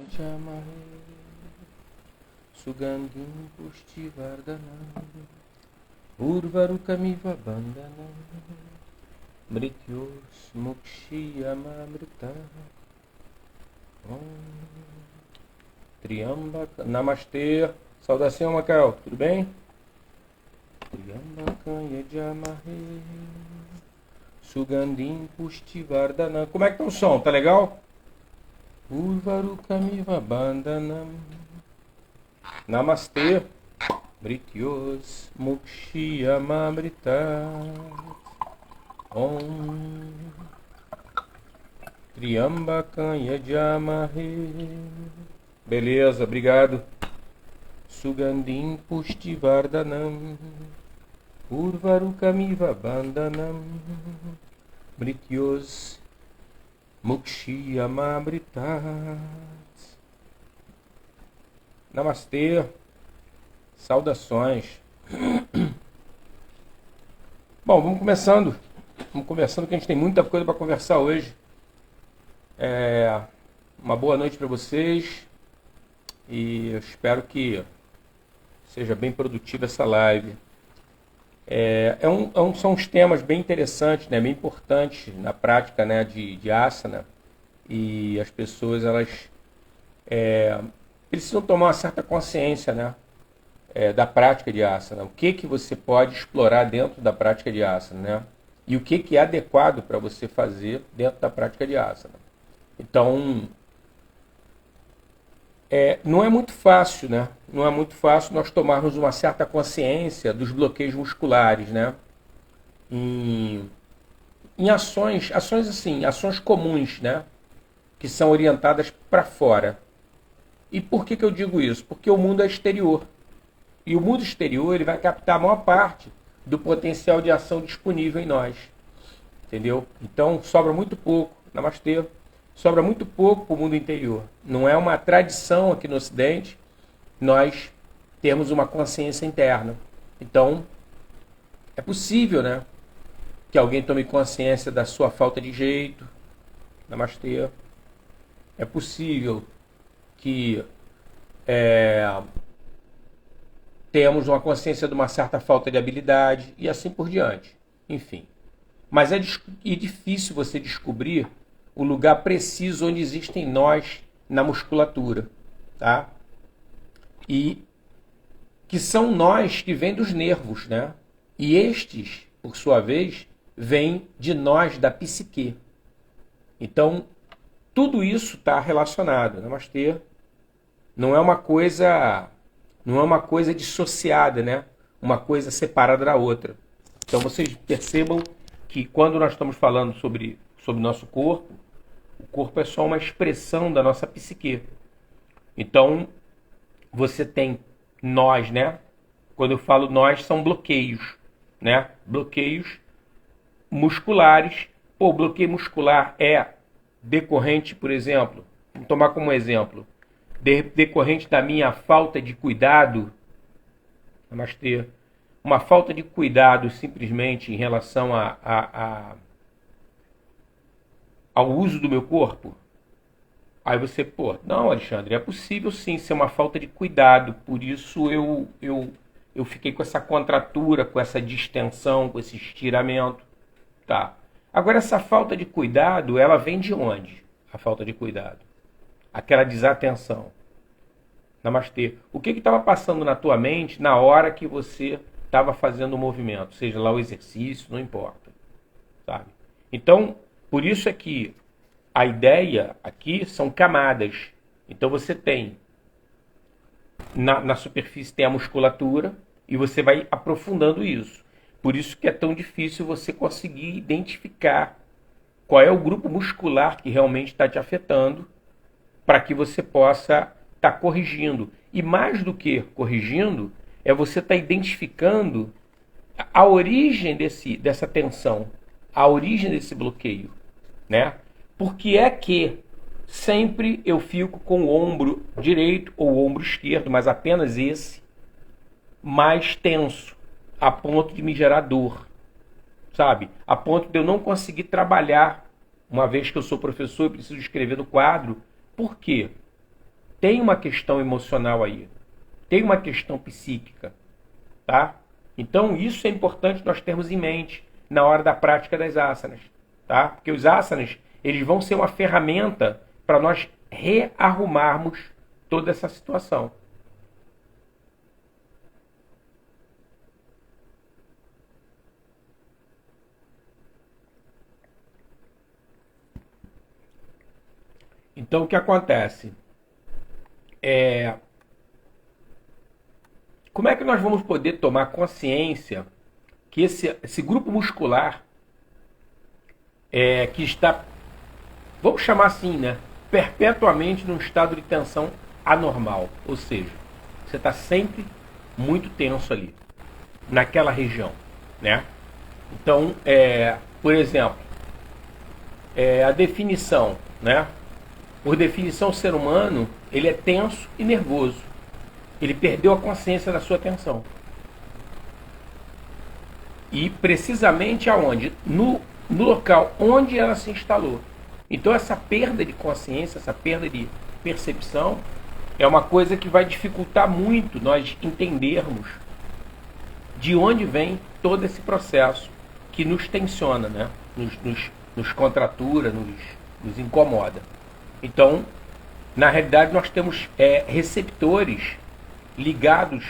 Yajamahe Sugandhim Pushtivardhanam Urvarukamiva Bandhanam Mrityos Mukshiyamamrita Om Triambaka. Namastê. Saudação, Macael. Tudo bem? Triambaka Yajamahe Sugandhim Pushtivardhanam. Como é que tá o som? Tá legal? Urvarukamiva Bandhanam Namastê. Mrityos Mukshiyamamrita Om Triambakam Yajamahe. Beleza, obrigado. Sugandhim Pushtivardhanam Urvarukamiva Bandhanam Mrityos Mukshiyamamrita. Namastê. Saudações. Bom, vamos começando. Vamos conversando, que a gente tem muita coisa para conversar hoje. Uma boa noite para vocês. E eu espero que seja bem produtiva essa live. São uns temas bem interessantes, né, bem importantes na prática, né, de asana. E as pessoas, elas precisam tomar uma certa consciência, né, da prática de asana. O que você pode explorar dentro da prática de asana, né? E o que é adequado para você fazer dentro da prática de asana. Então, não é muito fácil, né? Não é muito fácil nós tomarmos uma certa consciência dos bloqueios musculares, né? Em ações assim, ações comuns, né? Que são orientadas para fora. E por que eu digo isso? Porque o mundo é exterior. E o mundo exterior, ele vai captar a maior parte do potencial de ação disponível em nós. Entendeu? Então, sobra muito pouco. Namastê. Sobra muito pouco para o mundo interior. Não é uma tradição aqui no Ocidente nós termos uma consciência interna. Então, é possível, né, que alguém tome consciência da sua falta de jeito. Namastê. É possível que temos uma consciência de uma certa falta de habilidade e assim por diante. Enfim. Mas é difícil você descobrir o lugar preciso onde existem nós na musculatura, tá? E que são nós que vêm dos nervos, né? E estes, por sua vez, vêm de nós da psique. Então, tudo isso está relacionado. Namastê. Não é uma coisa dissociada, né? Uma coisa separada da outra. Então vocês percebam que quando nós estamos falando sobre nosso corpo, o corpo é só uma expressão da nossa psique. Então, você tem nós, né? Quando eu falo nós, são bloqueios, né? Bloqueios musculares. O bloqueio muscular é decorrente, por exemplo, vamos tomar como exemplo, decorrente da minha falta de cuidado, namastê, uma falta de cuidado simplesmente em relação ao uso do meu corpo. Aí você, não, Alexandre, é possível sim ser uma falta de cuidado, por isso eu fiquei com essa contratura, com essa distensão, com esse estiramento, tá? Agora, essa falta de cuidado, ela vem de onde? A falta de cuidado. Aquela desatenção. Namastê. O que estava passando na tua mente na hora que você estava fazendo o movimento? Seja lá o exercício, não importa. Sabe? Então, por isso é que a ideia aqui são camadas. Então você tem, na superfície tem a musculatura e você vai aprofundando isso. Por isso que é tão difícil você conseguir identificar qual é o grupo muscular que realmente está te afetando, para que você possa estar corrigindo. E mais do que corrigindo, é você estar identificando a origem dessa tensão, a origem desse bloqueio, né? Por que é que sempre eu fico com o ombro direito ou o ombro esquerdo, mas apenas esse, mais tenso, a ponto de me gerar dor, sabe? A ponto de eu não conseguir trabalhar, uma vez que eu sou professor e preciso escrever no quadro. Por quê? tem uma questão emocional aí, tem uma questão psíquica, tá? Então isso é importante nós termos em mente na hora da prática das asanas, tá? Porque os asanas, eles vão ser uma ferramenta para nós rearrumarmos toda essa situação. Então o que acontece? Como é que nós vamos poder tomar consciência que esse grupo muscular que está, vamos chamar assim, né, perpetuamente num estado de tensão anormal, ou seja, você está sempre muito tenso ali, naquela região, né? Então, por exemplo, a definição, né? Por definição, o ser humano, ele é tenso e nervoso. Ele perdeu a consciência da sua tensão. E precisamente aonde? No local onde ela se instalou. Então essa perda de consciência, essa perda de percepção, é uma coisa que vai dificultar muito nós entendermos de onde vem todo esse processo que nos tensiona, né? Nos contratura, nos incomoda. Então, na realidade, nós temos receptores ligados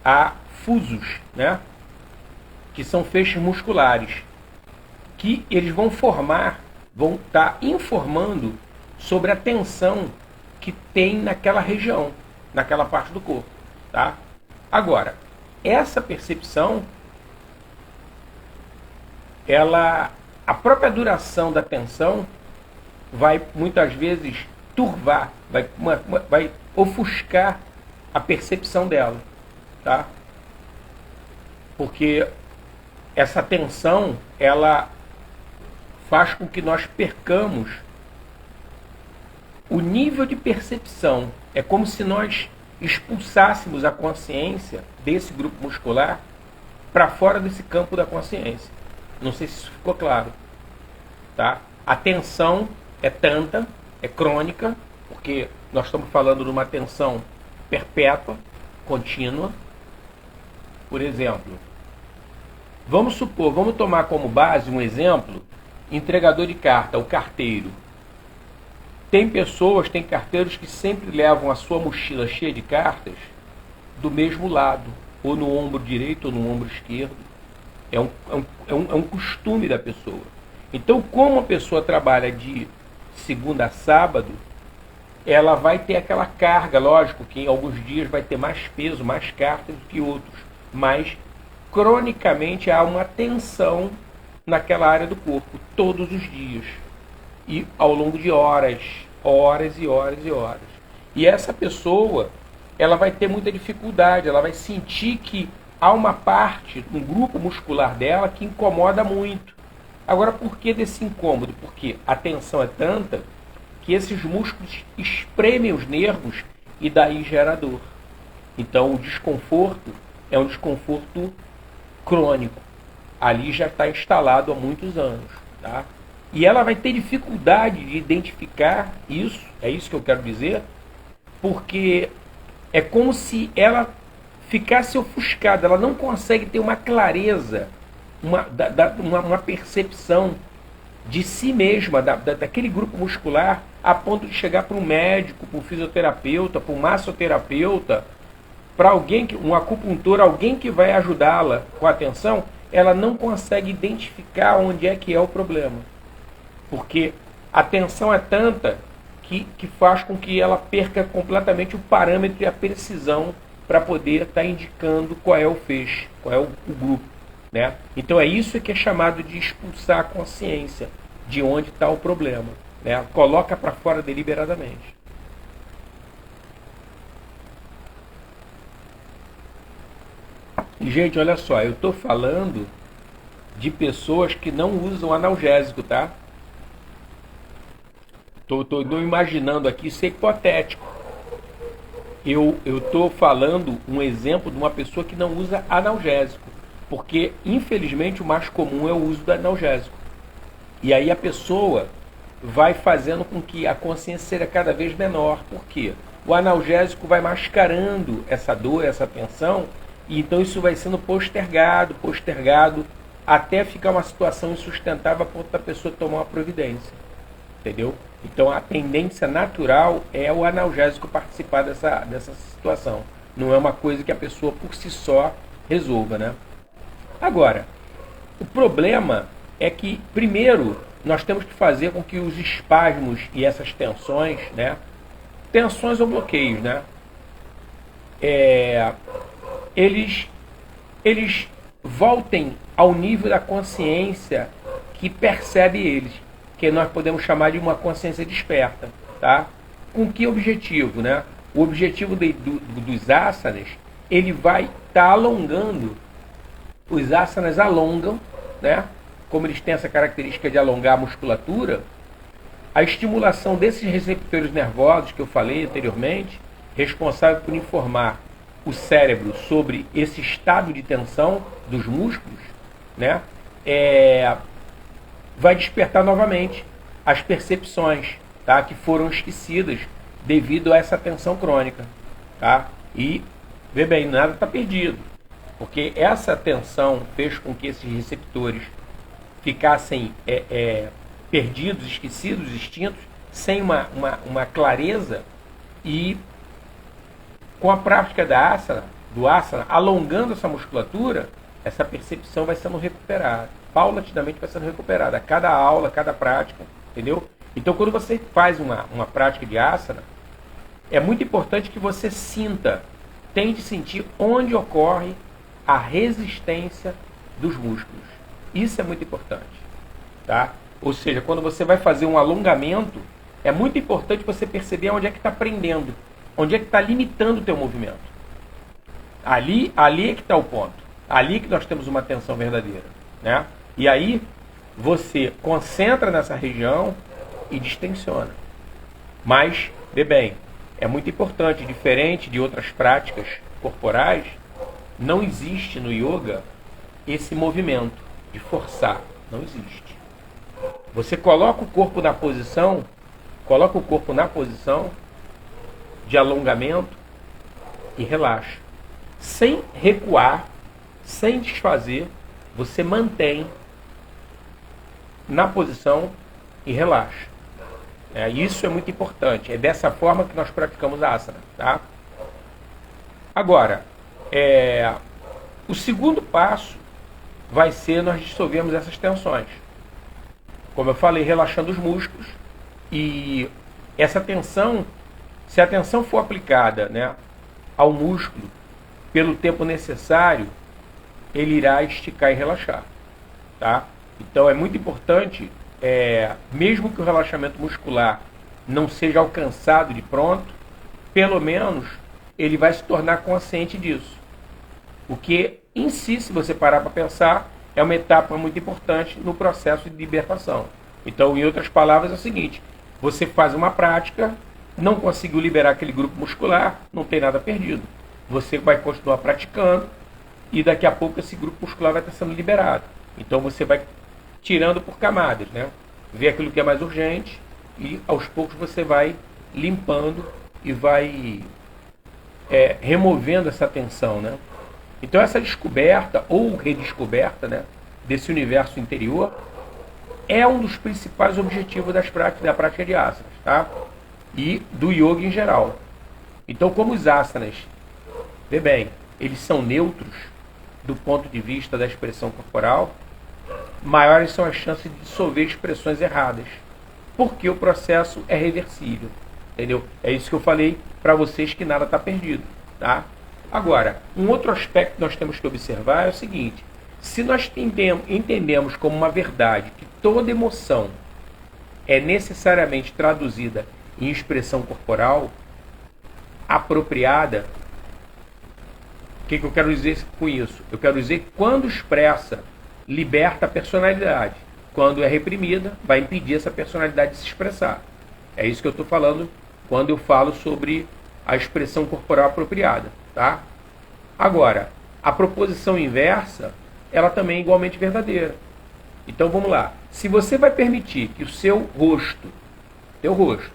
a fusos, né? Que são feixes musculares, que eles vão estar informando sobre a tensão que tem naquela região, naquela parte do corpo, tá? Agora, essa percepção, a própria duração da tensão vai muitas vezes turvar, vai ofuscar a percepção dela, tá? Porque essa tensão, ela faz com que nós percamos o nível de percepção. É como se nós expulsássemos a consciência desse grupo muscular para fora desse campo da consciência. Não sei se isso ficou claro, tá? A tensão é tanta, é crônica, porque nós estamos falando de uma tensão perpétua, contínua. Por exemplo, vamos tomar como base um exemplo, entregador de carta, o carteiro. Tem carteiros que sempre levam a sua mochila cheia de cartas do mesmo lado, ou no ombro direito ou no ombro esquerdo. É um costume da pessoa. Então, como a pessoa trabalha de segunda a sábado, ela vai ter aquela carga, lógico que em alguns dias vai ter mais peso, mais cartas do que outros, mas cronicamente há uma tensão naquela área do corpo, todos os dias, e ao longo de horas e horas e horas. E essa pessoa, ela vai ter muita dificuldade, ela vai sentir que há uma parte, um grupo muscular dela que incomoda muito. Agora, por que desse incômodo? Porque a tensão é tanta que esses músculos espremem os nervos e daí gera dor. Então, o desconforto é um desconforto crônico. Ali já está instalado há muitos anos, tá? E ela vai ter dificuldade de identificar isso, é isso que eu quero dizer, porque é como se ela ficasse ofuscada, ela não consegue ter uma clareza, uma percepção de si mesma, daquele grupo muscular, a ponto de chegar para um médico, para um fisioterapeuta, para um massoterapeuta, para alguém, um acupuntor, alguém que vai ajudá-la com a atenção, ela não consegue identificar onde é que é o problema. Porque a tensão é tanta que faz com que ela perca completamente o parâmetro e a precisão para poder estar indicando qual é o feixe, qual é o grupo, né? Então é isso que é chamado de expulsar a consciência de onde está o problema, né? Coloca para fora deliberadamente. E, gente, olha só, eu estou falando de pessoas que não usam analgésico, tá? Estou imaginando aqui, isso é hipotético. Eu estou falando um exemplo de uma pessoa que não usa analgésico, porque infelizmente o mais comum é o uso do analgésico. E aí a pessoa vai fazendo com que a consciência seja cada vez menor. Por quê? o analgésico vai mascarando essa dor, essa tensão, e então isso vai sendo postergado, até ficar uma situação insustentável a ponto da pessoa tomar uma providência. Entendeu? Então a tendência natural é o analgésico participar dessa situação. Não é uma coisa que a pessoa por si só resolva, né? Agora, o problema é que, primeiro, nós temos que fazer com que os espasmos e essas tensões, né? Tensões ou bloqueios, né? Eles voltem ao nível da consciência que percebe eles, que nós podemos chamar de uma consciência desperta, tá? Com que objetivo, né? O objetivo dos asanas, ele vai estar alongando. Os asanas alongam, né? Como eles têm essa característica de alongar a musculatura, a estimulação desses receptores nervosos que eu falei anteriormente, responsável por informar o cérebro sobre esse estado de tensão dos músculos, né? Vai despertar novamente as percepções, tá? Que foram esquecidas devido a essa tensão crônica, tá? E, vê bem, nada está perdido, porque essa tensão fez com que esses receptores ficassem perdidos, esquecidos, extintos, sem uma clareza, e com a prática do asana, alongando essa musculatura, essa percepção vai sendo recuperada, paulatinamente vai sendo recuperada, a cada aula, a cada prática, entendeu? Então, quando você faz uma prática de asana, é muito importante que você tente sentir onde ocorre a resistência dos músculos. Isso é muito importante, tá? Ou seja, quando você vai fazer um alongamento, é muito importante você perceber onde é que está prendendo, onde é que está limitando o teu movimento. Ali é que está o ponto. Ali é que nós temos uma tensão verdadeira, né? E aí você concentra nessa região e distensiona. Mas, vê bem, é muito importante, diferente de outras práticas corporais, não existe no yoga esse movimento de forçar. Não existe. Você coloca o corpo na posição de alongamento e relaxa. Sem recuar, sem desfazer, você mantém na posição e relaxa. Isso é muito importante. É dessa forma que nós praticamos a asana, tá? Agora, o segundo passo vai ser nós dissolvermos essas tensões. Como eu falei, relaxando os músculos. E essa tensão, se a tensão for aplicada, né, ao músculo pelo tempo necessário, ele irá esticar e relaxar, tá? Então é muito importante, mesmo que o relaxamento muscular não seja alcançado de pronto, pelo menos ele vai se tornar consciente disso. O que, em si, se você parar para pensar, é uma etapa muito importante no processo de libertação. Então, em outras palavras, é o seguinte: você faz uma prática, não conseguiu liberar aquele grupo muscular, não tem nada perdido. Você vai continuar praticando e daqui a pouco esse grupo muscular vai estar sendo liberado. Então você vai tirando por camadas, né? Vê aquilo que é mais urgente e aos poucos você vai limpando e vai removendo essa tensão, né? Então essa descoberta ou redescoberta, né, desse universo interior é um dos principais objetivos da prática de asanas, tá? E do yoga em geral. Então, como os asanas, vê bem, eles são neutros do ponto de vista da expressão corporal, maiores são as chances de dissolver expressões erradas, porque o processo é reversível, entendeu? É isso que eu falei para vocês, que nada está perdido, tá? Agora, um outro aspecto que nós temos que observar é o seguinte: se nós entendemos como uma verdade que toda emoção é necessariamente traduzida em expressão corporal apropriada, o que eu quero dizer com isso? Eu quero dizer que quando expressa, liberta a personalidade. Quando é reprimida, vai impedir essa personalidade de se expressar. É isso que eu estou falando quando eu falo sobre a expressão corporal apropriada, tá? Agora, a proposição inversa, ela também é igualmente verdadeira. Então vamos lá. Se você vai permitir que o seu rosto, teu rosto,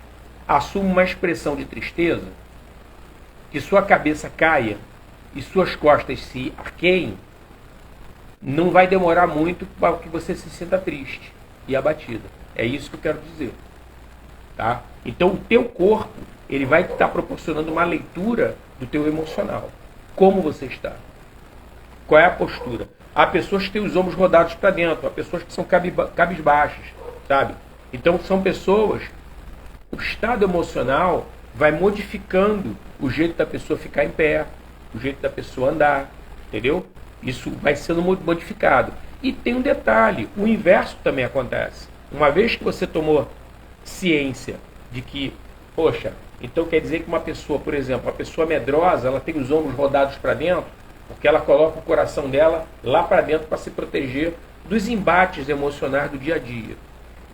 assuma uma expressão de tristeza, que sua cabeça caia e suas costas se arqueiem, não vai demorar muito para que você se sinta triste e abatido. É isso que eu quero dizer. Tá? Então o teu corpo, ele vai estar proporcionando uma leitura do teu emocional. Como você está? Qual é a postura? Há pessoas que têm os ombros rodados para dentro, há pessoas que são cabisbaixas, sabe? Então são pessoas, o estado emocional vai modificando o jeito da pessoa ficar em pé, o jeito da pessoa andar, entendeu? Isso vai sendo modificado. E tem um detalhe, o inverso também acontece. Uma vez que você tomou ciência de que, poxa, então quer dizer que uma pessoa, por exemplo, uma pessoa medrosa, ela tem os ombros rodados para dentro, porque ela coloca o coração dela lá para dentro para se proteger dos embates emocionais do dia a dia.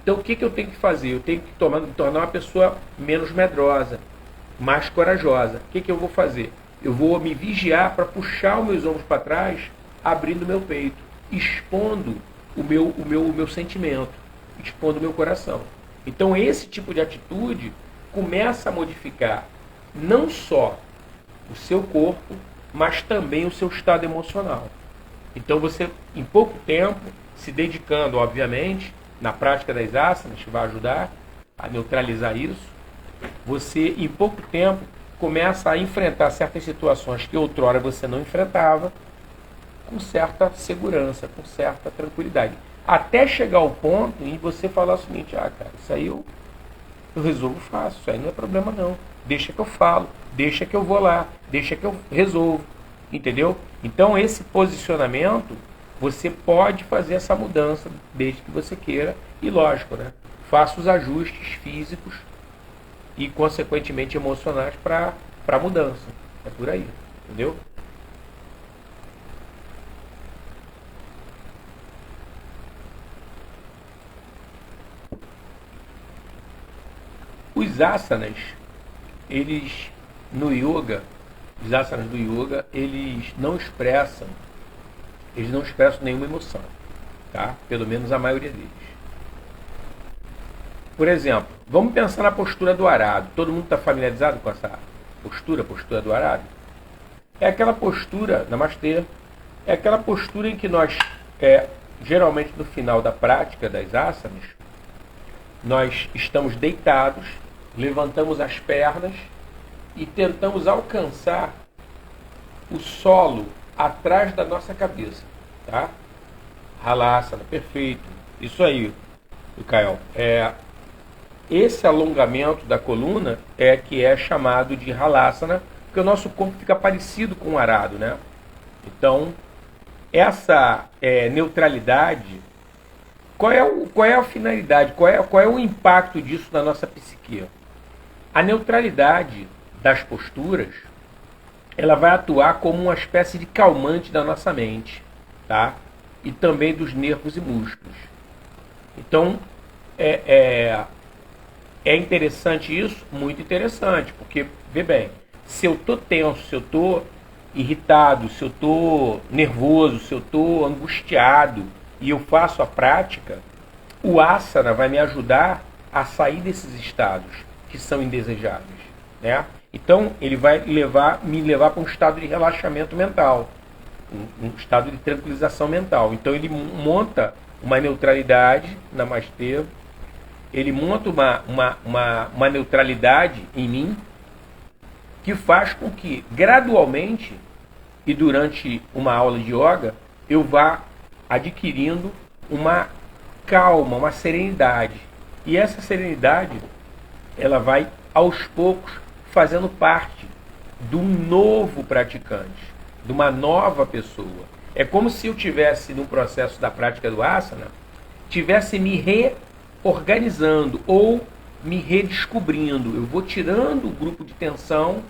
Então o que eu tenho que fazer? Eu tenho que tornar uma pessoa menos medrosa, mais corajosa. O que eu vou fazer? Eu vou me vigiar para puxar os meus ombros para trás, abrindo o meu peito, expondo o meu sentimento, expondo o meu coração. Então esse tipo de atitude começa a modificar não só o seu corpo, mas também o seu estado emocional. Então você, em pouco tempo, se dedicando, obviamente, na prática das asanas, que vai ajudar a neutralizar isso, você, em pouco tempo, começa a enfrentar certas situações que outrora você não enfrentava com certa segurança, com certa tranquilidade. Até chegar ao ponto em você falar o seguinte, cara, isso aí eu resolvo fácil, isso aí não é problema não. Deixa que eu falo, deixa que eu vou lá, deixa que eu resolvo. Entendeu? Então esse posicionamento, você pode fazer essa mudança desde que você queira. E lógico, né? Faça os ajustes físicos e consequentemente emocionais para a mudança. É por aí. Entendeu? Os asanas, eles no yoga, os asanas do yoga, eles não expressam nenhuma emoção, tá? Pelo menos a maioria deles. Por exemplo, vamos pensar na postura do arado. Todo mundo está familiarizado com essa postura do arado? É aquela postura, namastê, é aquela postura em que nós, geralmente no final da prática das asanas, nós estamos deitados, levantamos as pernas e tentamos alcançar o solo atrás da nossa cabeça, tá? Halasana, perfeito. Isso aí, Mikael. Esse alongamento da coluna que é chamado de Halasana, porque o nosso corpo fica parecido com o arado, né? Então, essa neutralidade, qual é a finalidade, qual é o impacto disso na nossa psique? A neutralidade das posturas, ela vai atuar como uma espécie de calmante da nossa mente, tá? E também dos nervos e músculos. Então, é interessante isso? Muito interessante, porque, vê bem, se eu estou tenso, se eu estou irritado, se eu estou nervoso, se eu estou angustiado e eu faço a prática, o asana vai me ajudar a sair desses estados que são indesejáveis, né? Então, ele vai me levar para um estado de relaxamento mental, um estado de tranquilização mental. Então, ele monta uma neutralidade, namastê, ele monta uma neutralidade em mim que faz com que, gradualmente, e durante uma aula de yoga, eu vá adquirindo uma calma, uma serenidade. E essa serenidade, ela vai, aos poucos, fazendo parte de um novo praticante, de uma nova pessoa. É como se eu tivesse, no processo da prática do asana, tivesse me reorganizando ou me redescobrindo. Eu vou tirando o grupo de tensão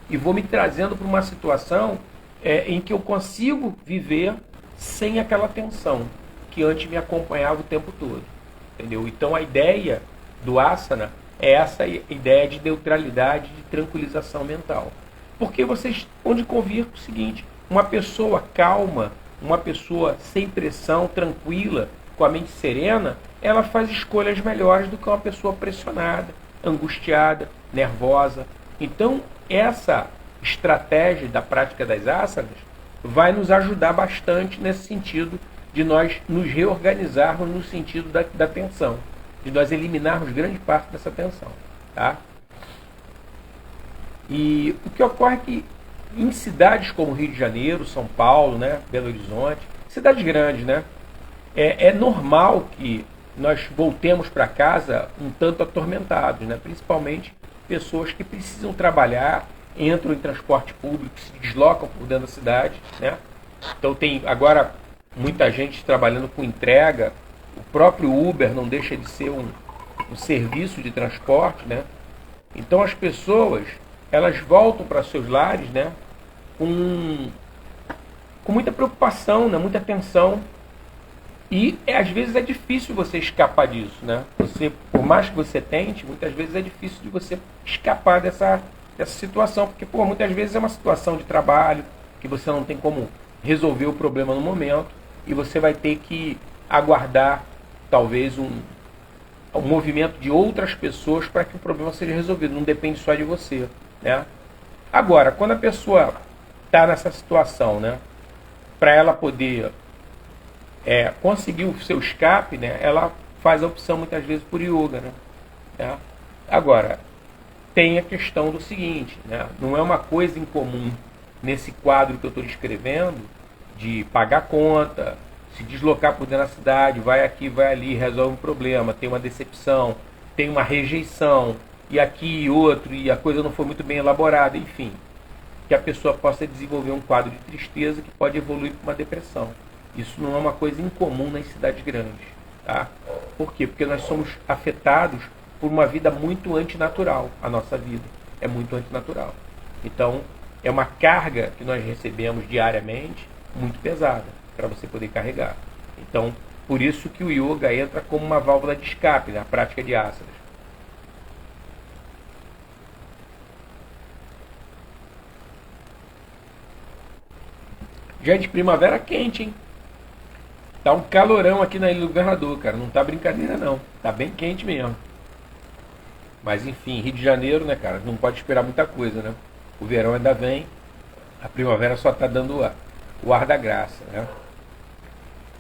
e vou me trazendo para uma situação em que eu consigo viver sem aquela tensão que antes me acompanhava o tempo todo. Entendeu? Então a ideia do asana é essa ideia de neutralidade, de tranquilização mental. Porque vocês vão de convir com o seguinte, uma pessoa calma, uma pessoa sem pressão, tranquila, com a mente serena, ela faz escolhas melhores do que uma pessoa pressionada, angustiada, nervosa. Então, essa estratégia da prática das asanas vai nos ajudar bastante nesse sentido de nós nos reorganizarmos no sentido da tensão, de nós eliminarmos grande parte dessa tensão. Tá? E o que ocorre é que em cidades como Rio de Janeiro, São Paulo, né, Belo Horizonte, cidades grandes, né, é normal que nós voltemos para casa um tanto atormentados, né, principalmente pessoas que precisam trabalhar, entram em transporte público, se deslocam por dentro da cidade, né? Então tem agora muita gente trabalhando com entrega, o próprio Uber não deixa de ser um serviço de transporte, né? Então as pessoas, elas voltam para seus lares, né, com muita preocupação, né, muita tensão, e às vezes é difícil você escapar disso, né? Você, por mais que você tente, muitas vezes é difícil de você escapar dessa situação, porque muitas vezes é uma situação de trabalho que você não tem como resolver o problema no momento e você vai ter que aguardar talvez um movimento de outras pessoas para que o problema seja resolvido, não depende só de você, né? Agora, quando a pessoa está nessa situação, né, para ela poder conseguir o seu escape, né, ela faz a opção muitas vezes por yoga, né? Agora, tem a questão do seguinte, né, não é uma coisa incomum nesse quadro que eu estou descrevendo de pagar conta, se deslocar por dentro da cidade, vai aqui, vai ali, resolve um problema, tem uma decepção, tem uma rejeição, e aqui e outro, e a coisa não foi muito bem elaborada, enfim, que a pessoa possa desenvolver um quadro de tristeza que pode evoluir para uma depressão. Isso não é uma coisa incomum nas cidades grandes. Tá? Por quê? Porque nós somos afetados por uma vida muito antinatural. A nossa vida é muito antinatural. Então, é uma carga que nós recebemos diariamente muito pesada para você poder carregar. Então, por isso que o yoga entra como uma válvula de escape na prática de asanas. Já de primavera quente, hein? Tá um calorão aqui na Ilha do Governador, cara. Não tá brincadeira, não. Tá bem quente mesmo. Mas, enfim, Rio de Janeiro, né, cara? Não pode esperar muita coisa, né? O verão ainda vem. A primavera só tá dando o ar da graça, né?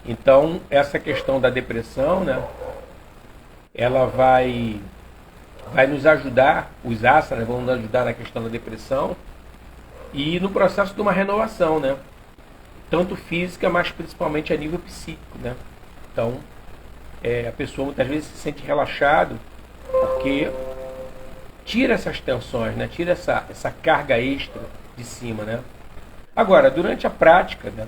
Então, essa questão da depressão, né? Ela vai nos ajudar, os asanas vão nos ajudar na questão da depressão e no processo de uma renovação, né? Tanto física, mas principalmente a nível psíquico, né? Então, a pessoa muitas vezes se sente relaxado porque tira essas tensões, né? Tira essa carga extra de cima, né? Agora, durante a prática, né,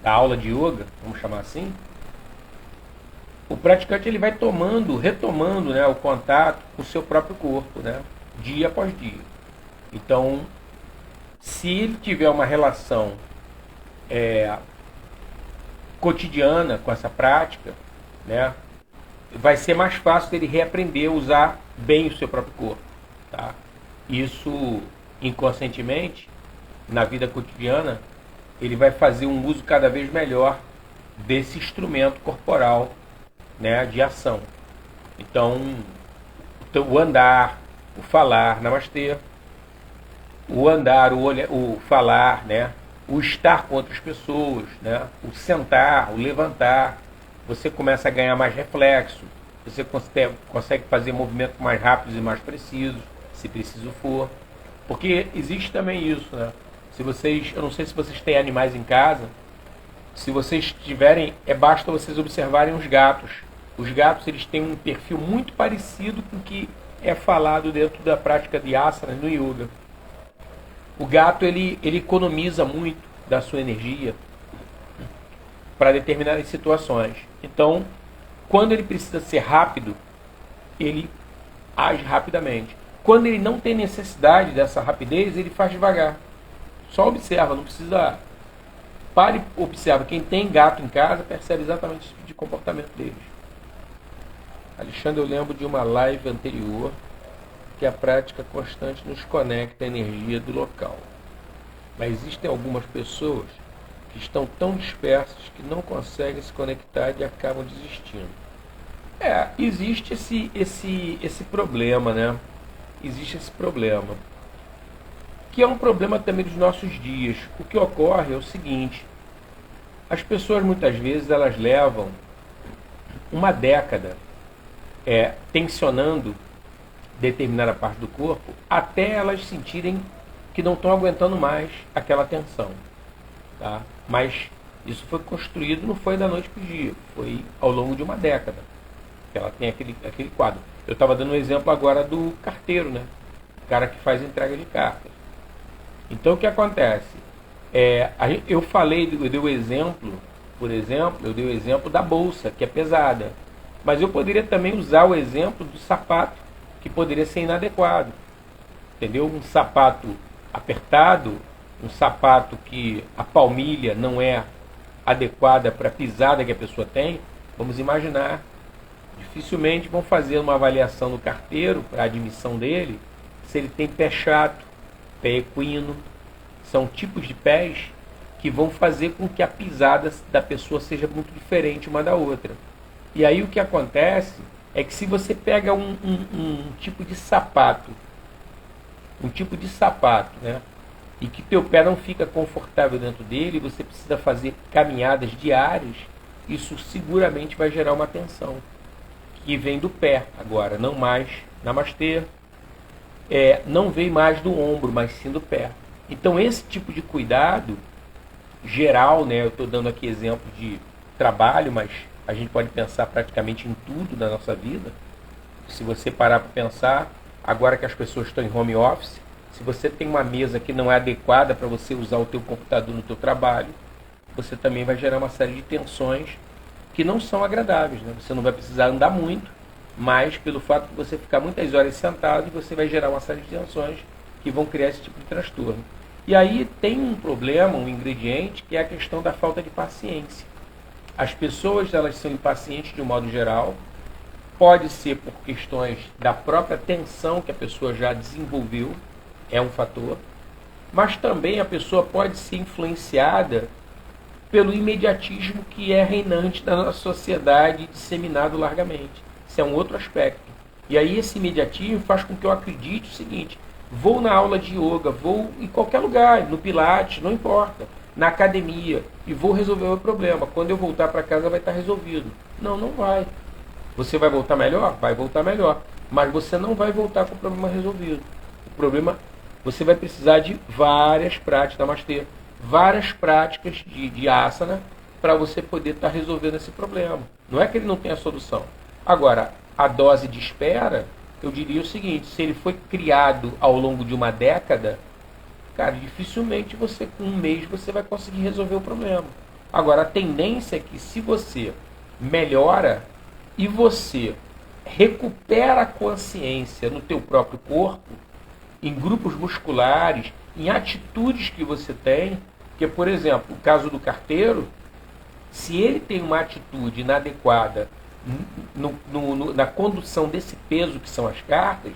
da aula de yoga, vamos chamar assim, o praticante ele vai retomando, né, o contato com o seu próprio corpo, né? Dia após dia. Então, se ele tiver uma relação cotidiana com essa prática, né, vai ser mais fácil dele reaprender a usar bem o seu próprio corpo. Tá? Isso, inconscientemente, na vida cotidiana, ele vai fazer um uso cada vez melhor desse instrumento corporal, né, de ação. Então, o andar, o falar, namastê, o andar, o falar, né, o estar com outras pessoas, né, o sentar, o levantar, você começa a ganhar mais reflexo, você consegue fazer movimentos mais rápidos e mais precisos, se preciso for. Porque existe também isso, né? Eu não sei se vocês têm animais em casa, se vocês tiverem, basta vocês observarem os gatos. Os gatos, eles têm um perfil muito parecido com o que é falado dentro da prática de asana no yoga. O gato ele economiza muito da sua energia para determinadas situações. Então, quando ele precisa ser rápido, ele age rapidamente. Quando ele não tem necessidade dessa rapidez, ele faz devagar. Só observa, não precisa... Pare e observa. Quem tem gato em casa percebe exatamente esse tipo de comportamento deles. Alexandre, eu lembro de uma live anterior que a prática constante nos conecta à energia do local. Mas existem algumas pessoas que estão tão dispersas que não conseguem se conectar e acabam desistindo. Existe esse problema, né? Existe esse problema. que é um problema também dos nossos dias. O que ocorre é o seguinte: as pessoas muitas vezes elas levam uma década tensionando determinada parte do corpo até elas sentirem que não estão aguentando mais aquela tensão, tá? Mas isso foi construído, não foi da noite para o dia, foi ao longo de uma década que ela tem aquele quadro. Eu estava dando um exemplo agora do carteiro, né? O cara que faz entrega de cartas. Então o que acontece? Eu dei o exemplo, por exemplo, eu dei o exemplo da bolsa, que é pesada. Mas eu poderia também usar o exemplo do sapato, que poderia ser inadequado. Entendeu? Um sapato apertado, um sapato que a palmilha não é adequada para a pisada que a pessoa tem. Vamos imaginar, dificilmente vão fazer uma avaliação no carteiro para a admissão dele se ele tem pé chato, pé equino. São tipos de pés que vão fazer com que a pisada da pessoa seja muito diferente uma da outra. E aí o que acontece é que se você pega um tipo de sapato, né, e que teu pé não fica confortável dentro dele, você precisa fazer caminhadas diárias, isso seguramente vai gerar uma tensão que vem do pé agora, não mais, namastê, não vem mais do ombro, mas sim do pé. Então esse tipo de cuidado geral, né, eu estou dando aqui exemplo de trabalho, mas a gente pode pensar praticamente em tudo da nossa vida. Se você parar para pensar, agora que as pessoas estão em home office, se você tem uma mesa que não é adequada para você usar o teu computador no teu trabalho, você também vai gerar uma série de tensões que não são agradáveis, né? Você não vai precisar andar muito, mas pelo fato de você ficar muitas horas sentado, você vai gerar uma série de tensões que vão criar esse tipo de transtorno. E aí tem um problema, um ingrediente, que é a questão da falta de paciência. As pessoas, elas são impacientes de um modo geral, pode ser por questões da própria tensão que a pessoa já desenvolveu, é um fator, mas também a pessoa pode ser influenciada pelo imediatismo que é reinante na nossa sociedade, disseminado largamente. Isso é um outro aspecto. E aí esse imediatismo faz com que eu acredite o seguinte: vou na aula de yoga, vou em qualquer lugar, no pilates, não importa, na academia, e vou resolver o meu problema. Quando eu voltar para casa vai estar resolvido. Não, não vai. Você vai voltar melhor? Vai voltar melhor. Mas você não vai voltar com o problema resolvido. O problema, você vai precisar de várias práticas, namastê, várias práticas de asana para você poder estar resolvendo esse problema. Não é que ele não tenha solução. Agora, a dose de espera, eu diria o seguinte: se ele foi criado ao longo de uma década, cara, dificilmente você, com um mês, você vai conseguir resolver o problema. Agora, a tendência é que se você melhora e você recupera a consciência no teu próprio corpo, em grupos musculares, em atitudes que você tem, que, por exemplo, o caso do carteiro, se ele tem uma atitude inadequada na condução desse peso que são as cartas,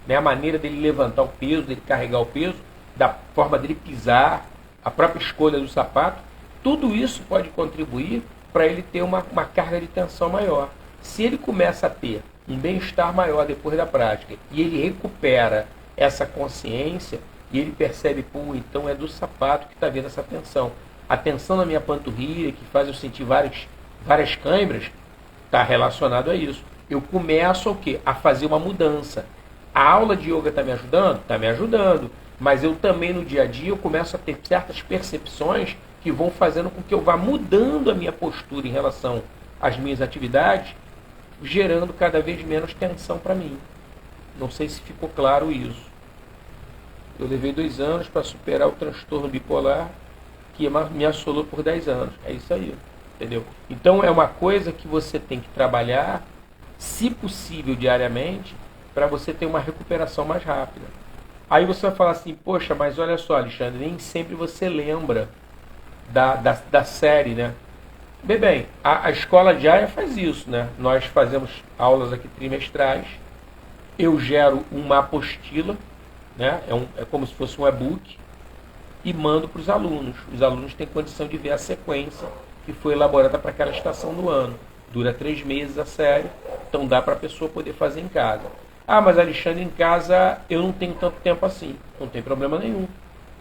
né, a maneira dele levantar o peso, dele carregar o peso, da forma dele pisar, a própria escolha do sapato, tudo isso pode contribuir para ele ter uma carga de tensão maior. Se ele começa a ter um bem-estar maior depois da prática e ele recupera essa consciência e ele percebe, pô, então é do sapato que está vendo essa tensão. A tensão na minha panturrilha, que faz eu sentir várias câimbras, está relacionado a isso. Eu começo o quê? A fazer uma mudança. A aula de yoga está me ajudando? Está me ajudando. Mas eu também no dia a dia eu começo a ter certas percepções que vão fazendo com que eu vá mudando a minha postura em relação às minhas atividades, gerando cada vez menos tensão para mim. Não sei se ficou claro isso. Eu levei 2 anos para superar o transtorno bipolar que me assolou por 10 anos. É isso aí, entendeu? Então é uma coisa que você tem que trabalhar, se possível, diariamente, para você ter uma recuperação mais rápida. Aí você vai falar assim: poxa, mas olha só, Alexandre, nem sempre você lembra da série, né? Bem, a escola Jaya faz isso, né? Nós fazemos aulas aqui trimestrais, eu gero uma apostila, né? É como se fosse um e-book, e mando para os alunos. Os alunos têm condição de ver a sequência que foi elaborada para aquela estação do ano. Dura 3 meses a série, então dá para a pessoa poder fazer em casa. Ah, mas Alexandre, em casa eu não tenho tanto tempo assim. Não tem problema nenhum.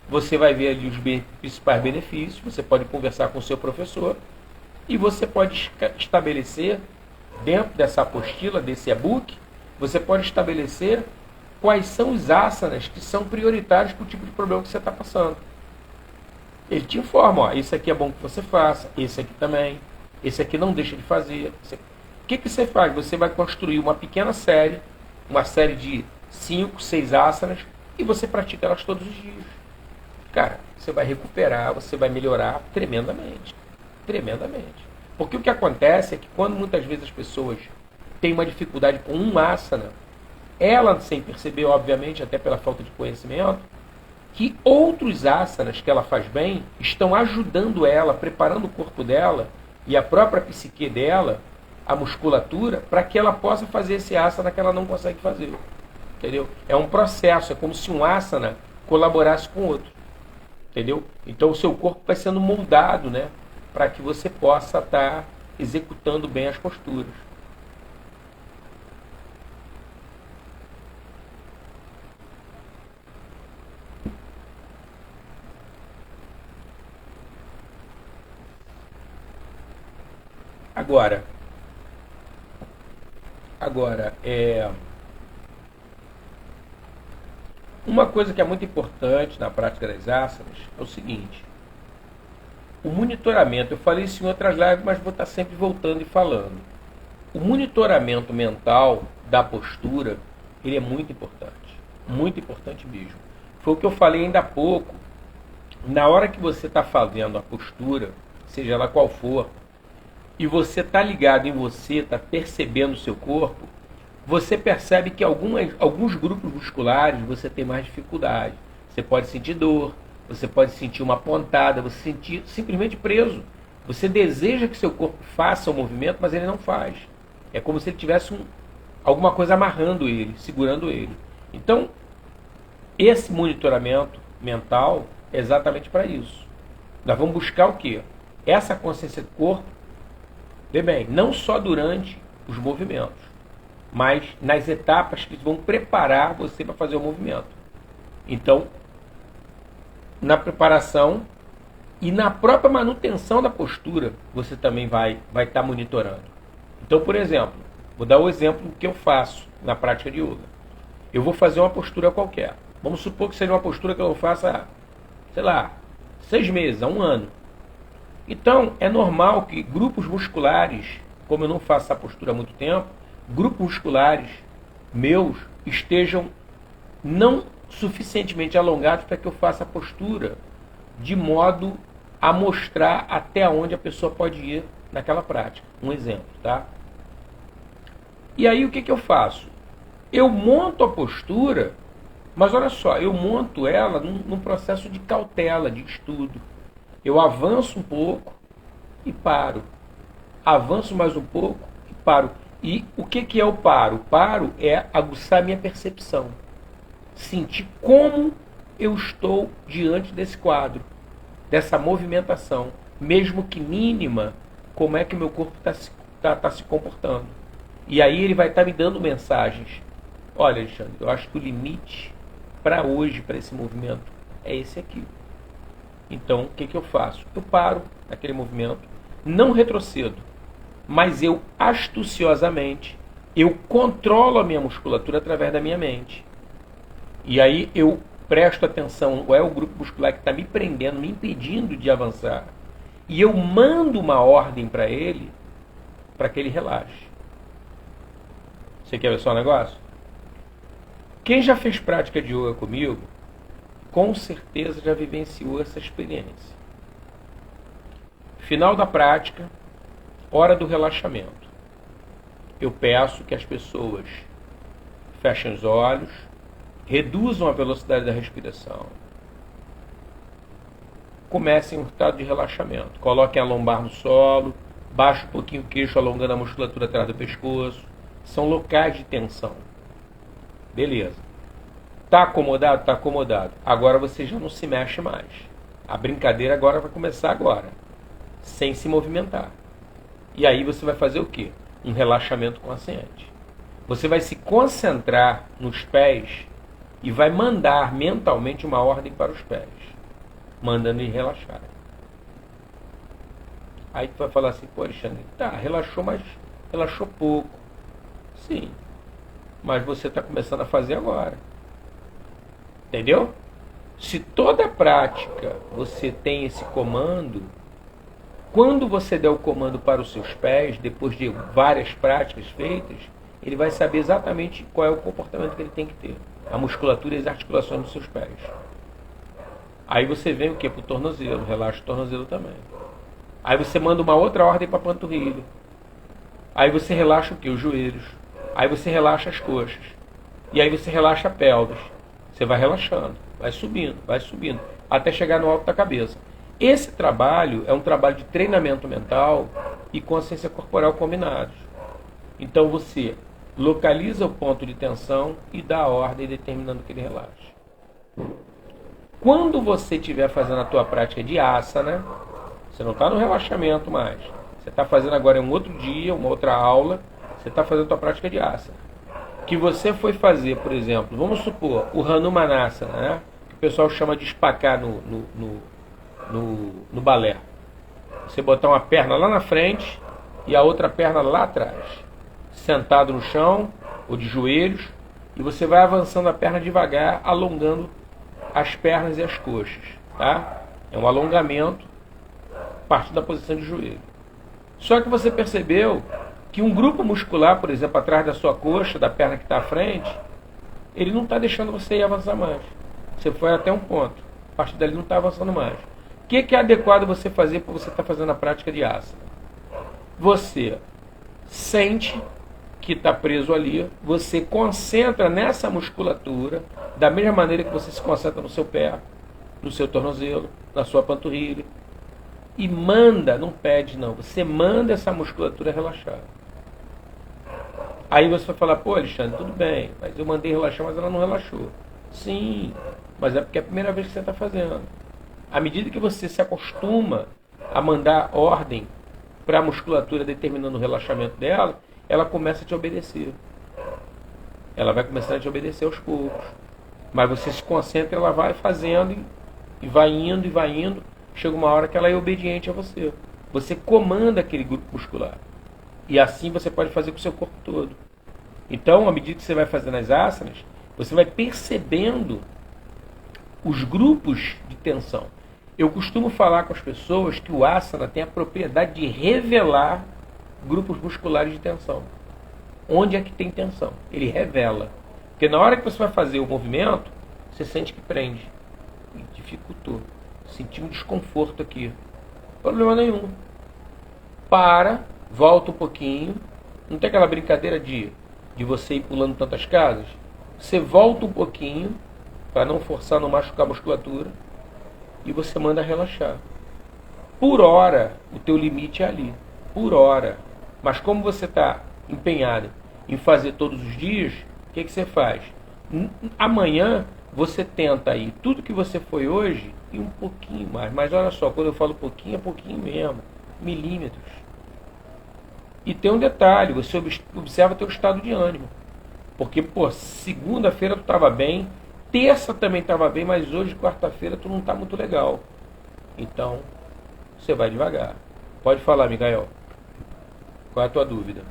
Você vai ver ali os principais benefícios, você pode conversar com o seu professor e você pode estabelecer, dentro dessa apostila, desse e-book, você pode estabelecer quais são os asanas que são prioritários para o tipo de problema que você está passando. Ele te informa, ó, esse aqui é bom que você faça, esse aqui também, esse aqui não deixa de fazer. O que você faz? Você vai construir uma pequena série, uma série de 5, 6 asanas, e você pratica elas todos os dias. Cara, você vai recuperar, você vai melhorar tremendamente. Tremendamente. Porque o que acontece é que quando muitas vezes as pessoas têm uma dificuldade com um asana, ela, sem perceber, obviamente, até pela falta de conhecimento, que outros asanas que ela faz bem estão ajudando ela, preparando o corpo dela e a própria psique dela, a musculatura, para que ela possa fazer esse asana que ela não consegue fazer. Entendeu? É um processo, é como se um asana colaborasse com o outro. Entendeu? Então o seu corpo vai sendo moldado, né, para que você possa estar executando bem as posturas. Agora, uma coisa que é muito importante na prática das asanas é o seguinte: o monitoramento, eu falei isso em outras lives, mas vou estar sempre voltando e falando. O monitoramento mental da postura, ele é muito importante mesmo. Foi o que eu falei ainda há pouco. Na hora que você está fazendo a postura, seja ela qual for, e você está ligado em você, está percebendo o seu corpo, você percebe que alguns grupos musculares você tem mais dificuldade. Você pode sentir dor, você pode sentir uma pontada, você sentir simplesmente preso. Você deseja que seu corpo faça o movimento, mas ele não faz. É como se ele tivesse alguma coisa amarrando ele, segurando ele. Então, esse monitoramento mental é exatamente para isso. Nós vamos buscar o quê? Essa consciência do corpo, vê bem, não só durante os movimentos, mas nas etapas que vão preparar você para fazer o movimento. Então, na preparação e na própria manutenção da postura, você também vai estar monitorando. Então, por exemplo, vou dar o exemplo do que eu faço na prática de yoga. Eu vou fazer uma postura qualquer. Vamos supor que seja uma postura que eu faça, sei lá, 6 meses, a 1 ano. Então, é normal que grupos musculares, como eu não faço essa postura há muito tempo, grupos musculares meus estejam não suficientemente alongados para que eu faça a postura de modo a mostrar até onde a pessoa pode ir naquela prática. Um exemplo, tá? E aí o que eu faço? Eu monto a postura, mas olha só, eu monto ela num processo de cautela, de estudo. Eu avanço um pouco e paro. Avanço mais um pouco e paro. E o que é o paro? O paro é aguçar minha percepção. Sentir como eu estou diante desse quadro, dessa movimentação, mesmo que mínima, como é que o meu corpo está se comportando. E aí ele vai estar me dando mensagens. Olha, Alexandre, eu acho que o limite para hoje, para esse movimento, é esse aqui. Então, o que eu faço? Eu paro naquele movimento, não retrocedo, mas eu astuciosamente, eu controlo a minha musculatura através da minha mente. E aí eu presto atenção, qual é o grupo muscular que está me prendendo, me impedindo de avançar. E eu mando uma ordem para ele, para que ele relaxe. Você quer ver só um negócio? Quem já fez prática de yoga comigo, com certeza já vivenciou essa experiência. Final da prática, hora do relaxamento. Eu peço que as pessoas fechem os olhos, reduzam a velocidade da respiração, comecem um estado de relaxamento. Coloquem a lombar no solo, baixem um pouquinho o queixo, alongando a musculatura atrás do pescoço. São locais de tensão. Beleza. Está acomodado? Está acomodado. Agora você já não se mexe mais. A brincadeira agora vai começar agora, sem se movimentar. E aí você vai fazer o quê? Um relaxamento consciente. Você vai se concentrar nos pés e vai mandar mentalmente uma ordem para os pés, mandando eles relaxarem. Aí tu vai falar assim, pô, Alexandre, tá, relaxou, mas relaxou pouco. Sim, mas você está começando a fazer agora. Entendeu? Se toda prática você tem esse comando, quando você der o comando para os seus pés, depois de várias práticas feitas, ele vai saber exatamente qual é o comportamento que ele tem que ter. A musculatura e as articulações dos seus pés. Aí você vem o quê? Para o tornozelo, relaxa o tornozelo também. Aí você manda uma outra ordem para a panturrilha. Aí você relaxa o quê? Os joelhos. Aí você relaxa as coxas. E aí você relaxa a pelvis. Você vai relaxando, vai subindo, até chegar no alto da cabeça. Esse trabalho é um trabalho de treinamento mental e consciência corporal combinados. Então você localiza o ponto de tensão e dá a ordem determinando que ele relaxe. Quando você estiver fazendo a tua prática de asana, você não está no relaxamento mais. Você está fazendo agora em um outro dia, uma outra aula, você está fazendo a tua prática de asana. Que você foi fazer, por exemplo, vamos supor, o Hanumanasana, né? Que o pessoal chama de espacar no balé. Você botar uma perna lá na frente e a outra perna lá atrás. Sentado no chão ou de joelhos, e você vai avançando a perna devagar, alongando as pernas e as coxas, tá? É um alongamento a partir da posição de joelho. Só que você percebeu que um grupo muscular, por exemplo, atrás da sua coxa, da perna que está à frente, ele não está deixando você ir avançar mais. Você foi até um ponto, a partir dali não está avançando mais. O que é adequado você fazer para você estar fazendo a prática de asana? Você sente que está preso ali, você concentra nessa musculatura, da mesma maneira que você se concentra no seu pé, no seu tornozelo, na sua panturrilha, e manda, não pede não, você manda essa musculatura relaxar. Aí você vai falar, pô Alexandre, tudo bem, mas eu mandei relaxar, mas ela não relaxou. Sim, mas é porque é a primeira vez que você está fazendo. À medida que você se acostuma a mandar ordem para a musculatura determinando o relaxamento dela, ela começa a te obedecer. Ela vai começar a te obedecer aos poucos. Mas você se concentra, ela vai fazendo e vai indo e vai indo. Chega uma hora que ela é obediente a você. Você comanda aquele grupo muscular. E assim você pode fazer com o seu corpo todo. Então, à medida que você vai fazendo as asanas, você vai percebendo os grupos de tensão. Eu costumo falar com as pessoas que o asana tem a propriedade de revelar grupos musculares de tensão. Onde é que tem tensão? Ele revela. Porque na hora que você vai fazer o movimento, você sente que prende. E dificultou. Senti um desconforto aqui. Problema nenhum. Para, volta um pouquinho. Não tem aquela brincadeira de você ir pulando tantas casas? Você volta um pouquinho, para não forçar, não machucar a musculatura. E você manda relaxar. Por hora, o teu limite é ali. Por hora. Mas como você está empenhado em fazer todos os dias, o que você faz? Amanhã você tenta ir tudo que você foi hoje e um pouquinho mais. Mas olha só, quando eu falo pouquinho, é pouquinho mesmo. Milímetros. E tem um detalhe, você observa teu estado de ânimo. Porque, pô, segunda-feira tu estava bem, terça também estava bem, mas hoje, quarta-feira, tu não está muito legal. Então, você vai devagar. Pode falar, Miguel. Qual é a tua dúvida?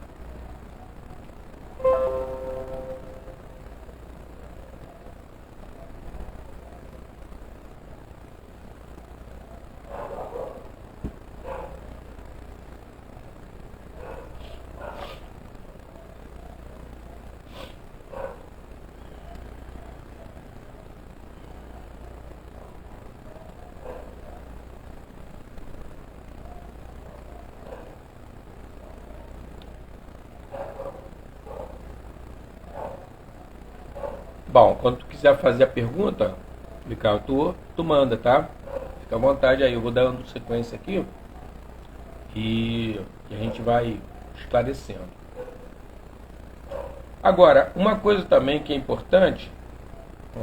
Bom, quando tu quiser fazer a pergunta, Ricardo, tu manda, tá? Fica à vontade aí, eu vou dando sequência aqui e a gente vai esclarecendo. Agora, uma coisa também que é importante,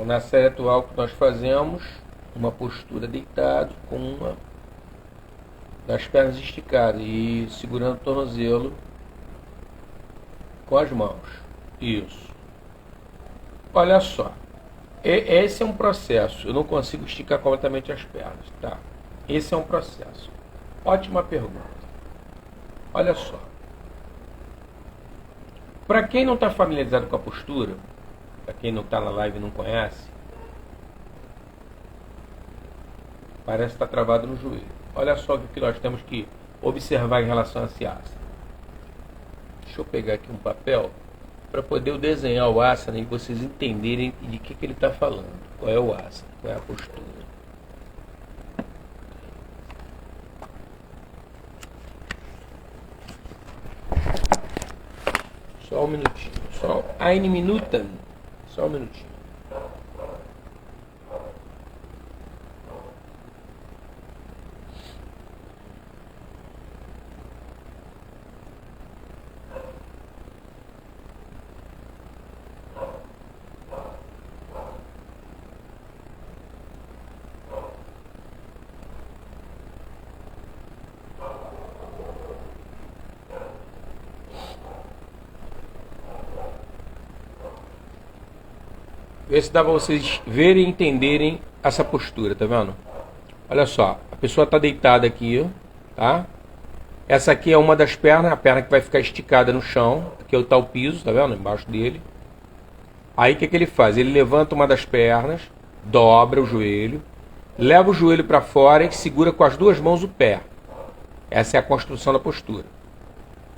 na série atual que nós fazemos, uma postura deitado com uma das pernas esticadas e segurando o tornozelo com as mãos. Isso. Olha só. Esse é um processo. Eu não consigo esticar completamente as pernas, tá? Esse é um processo. Ótima pergunta. Olha só. Para quem não está familiarizado com a postura, para quem não está na live e não conhece, parece que está travado no joelho. Olha só o que nós temos que observar em relação a esse asana. Deixa eu pegar aqui um papel para poder eu desenhar o asana e vocês entenderem de que ele está falando. Qual é o asana, qual é a postura. Só um minutinho. Só eine Minuten. Só um minutinho. Ver se dá para vocês verem e entenderem essa postura, tá vendo? Olha só, a pessoa está deitada aqui, tá? Essa aqui é uma das pernas, a perna que vai ficar esticada no chão. Aqui está o piso, tá vendo? Embaixo dele. Aí o que ele faz? Ele levanta uma das pernas, dobra o joelho, leva o joelho para fora e segura com as duas mãos o pé. Essa é a construção da postura.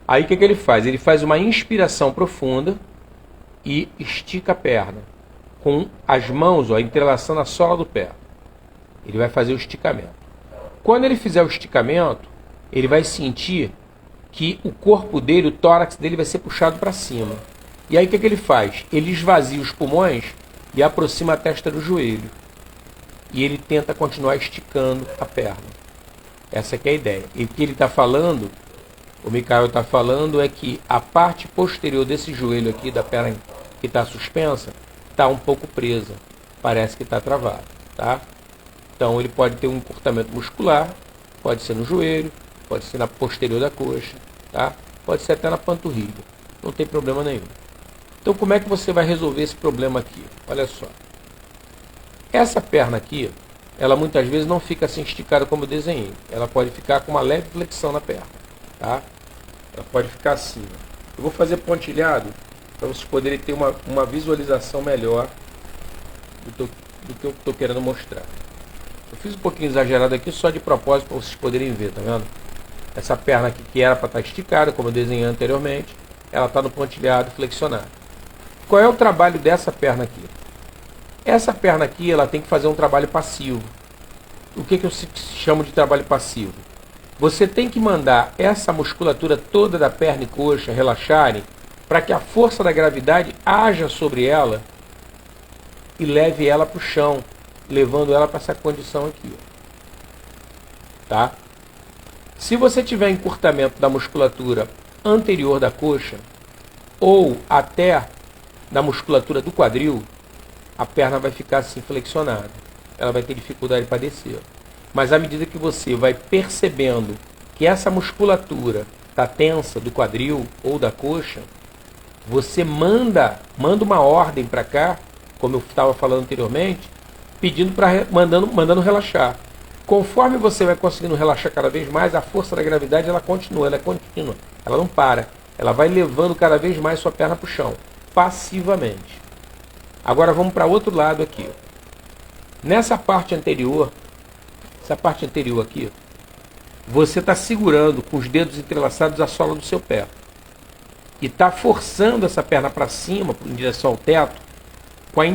Aí o que ele faz? Ele faz uma inspiração profunda e estica a perna, com as mãos, ó, entrelaçando a sola do pé. Ele vai fazer o esticamento. Quando ele fizer o esticamento, ele vai sentir que o corpo dele, o tórax dele vai ser puxado para cima. E aí o que ele faz? Ele esvazia os pulmões e aproxima a testa do joelho. E ele tenta continuar esticando a perna. Essa que é a ideia. E o que ele está falando, o Michael está falando, é que a parte posterior desse joelho aqui, da perna que está suspensa, está um pouco presa, parece que está travado, tá? Então ele pode ter um encurtamento muscular, pode ser no joelho, pode ser na posterior da coxa, tá? Pode ser até na panturrilha, não tem problema nenhum. Então como é que você vai resolver esse problema aqui? Olha só, essa perna aqui, ela muitas vezes não fica assim esticada como eu desenhei, ela pode ficar com uma leve flexão na perna, tá? Ela pode ficar assim. Eu vou fazer pontilhado para vocês poderem ter uma visualização melhor do que eu estou querendo mostrar. Eu fiz um pouquinho exagerado aqui só de propósito para vocês poderem ver, tá vendo? Essa perna aqui que era para estar esticada, como eu desenhei anteriormente, ela está no pontilhado flexionado. Qual é o trabalho dessa perna aqui? Essa perna aqui ela tem que fazer um trabalho passivo. O que eu chamo de trabalho passivo? Você tem que mandar essa musculatura toda da perna e coxa relaxarem para que a força da gravidade haja sobre ela e leve ela para o chão, levando ela para essa condição aqui. Tá? Se você tiver encurtamento da musculatura anterior da coxa ou até da musculatura do quadril, a perna vai ficar assim flexionada. Ela vai ter dificuldade para descer. Mas à medida que você vai percebendo que essa musculatura está tensa do quadril ou da coxa, você manda uma ordem para cá, como eu estava falando anteriormente, pedindo mandando relaxar. Conforme você vai conseguindo relaxar cada vez mais, a força da gravidade ela é contínua, ela não para. Ela vai levando cada vez mais sua perna para o chão, passivamente. Agora vamos para outro lado aqui. Nessa parte anterior, essa parte anterior aqui, você está segurando com os dedos entrelaçados a sola do seu pé. E está forçando essa perna para cima, em direção ao teto,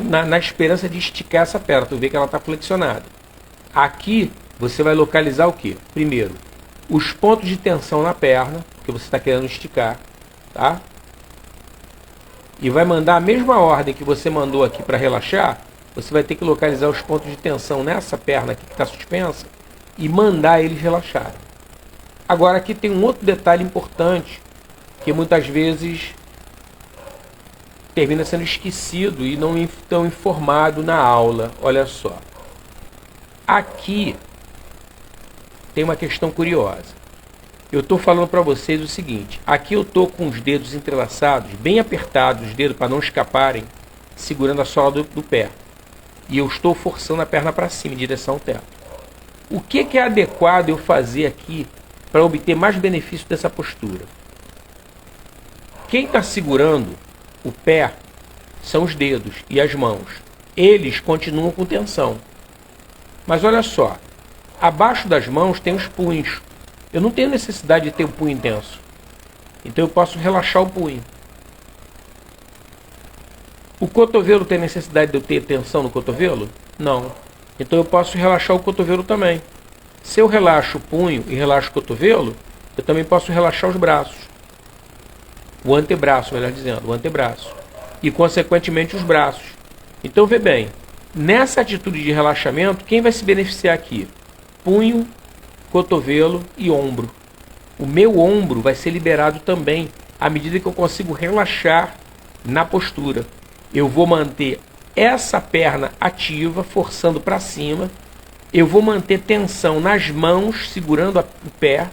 na esperança de esticar essa perna. Tu vê que ela está flexionada. Aqui você vai localizar o quê? Primeiro, os pontos de tensão na perna, que você está querendo esticar, tá? E vai mandar a mesma ordem que você mandou aqui para relaxar. Você vai ter que localizar os pontos de tensão nessa perna aqui que está suspensa e mandar eles relaxarem. Agora aqui tem um outro detalhe importante que muitas vezes termina sendo esquecido e não tão informado na aula. Olha só. Aqui tem uma questão curiosa. eu estou falando para vocês o seguinte, aqui eu estou com os dedos entrelaçados, bem apertados, os dedos para não escaparem, segurando a sola do pé. E eu estou forçando a perna para cima, em direção ao teto. O que é adequado eu fazer aqui para obter mais benefício dessa postura? Quem está segurando o pé são os dedos e as mãos. Eles continuam com tensão. Mas olha só, abaixo das mãos tem os punhos. Eu não tenho necessidade de ter um punho intenso. Então eu posso relaxar o punho. O cotovelo tem necessidade de eu ter tensão no cotovelo? Não. Então eu posso relaxar o cotovelo também. Se eu relaxo o punho e relaxo o cotovelo, eu também posso relaxar os braços. O antebraço, melhor dizendo, o antebraço. E consequentemente os braços. Então vê bem, nessa atitude de relaxamento, quem vai se beneficiar aqui? Punho, cotovelo e ombro. O meu ombro vai ser liberado também à medida que eu consigo relaxar na postura. Eu vou manter essa perna ativa, forçando para cima. Eu vou manter tensão nas mãos, segurando o pé.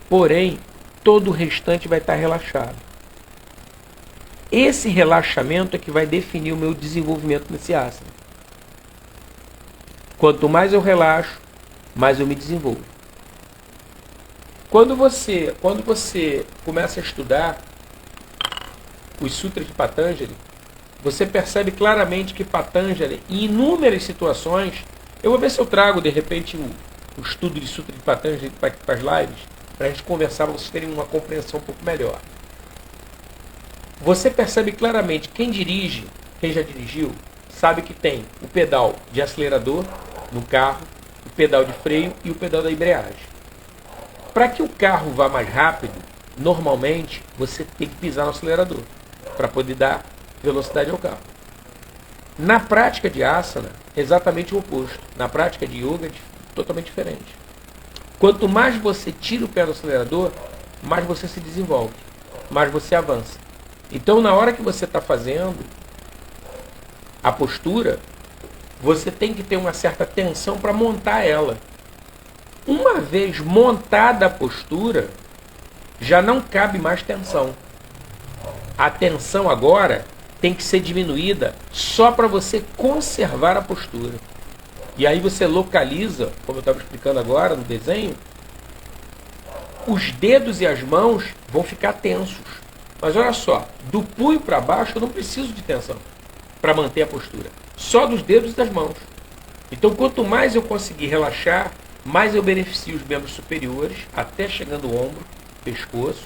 Porém, todo o restante vai estar relaxado. Esse relaxamento é que vai definir o meu desenvolvimento nesse asana. Quanto mais eu relaxo, mais eu me desenvolvo. Quando você começa a estudar os sutras de Patanjali, você percebe claramente que Patanjali, em inúmeras situações, eu vou ver se eu trago de repente o estudo de sutra de Patanjali para as lives, para a gente conversar, para vocês terem uma compreensão um pouco melhor. Você percebe claramente, quem dirige, quem já dirigiu, sabe que tem o pedal de acelerador no carro, o pedal de freio e o pedal da embreagem. Para que o carro vá mais rápido, normalmente você tem que pisar no acelerador para poder dar velocidade ao carro. Na prática de asana, é exatamente o oposto. Na prática de yoga, é totalmente diferente. Quanto mais você tira o pé do acelerador, mais você se desenvolve, mais você avança. Então, na hora que você está fazendo a postura, você tem que ter uma certa tensão para montar ela. Uma vez montada a postura, já não cabe mais tensão. A tensão agora tem que ser diminuída só para você conservar a postura. E aí você localiza, como eu estava explicando agora no desenho, os dedos e as mãos vão ficar tensos. Mas olha só, do punho para baixo eu não preciso de tensão para manter a postura. Só dos dedos e das mãos. Então quanto mais eu conseguir relaxar, mais eu beneficio os membros superiores, até chegando o ombro, pescoço.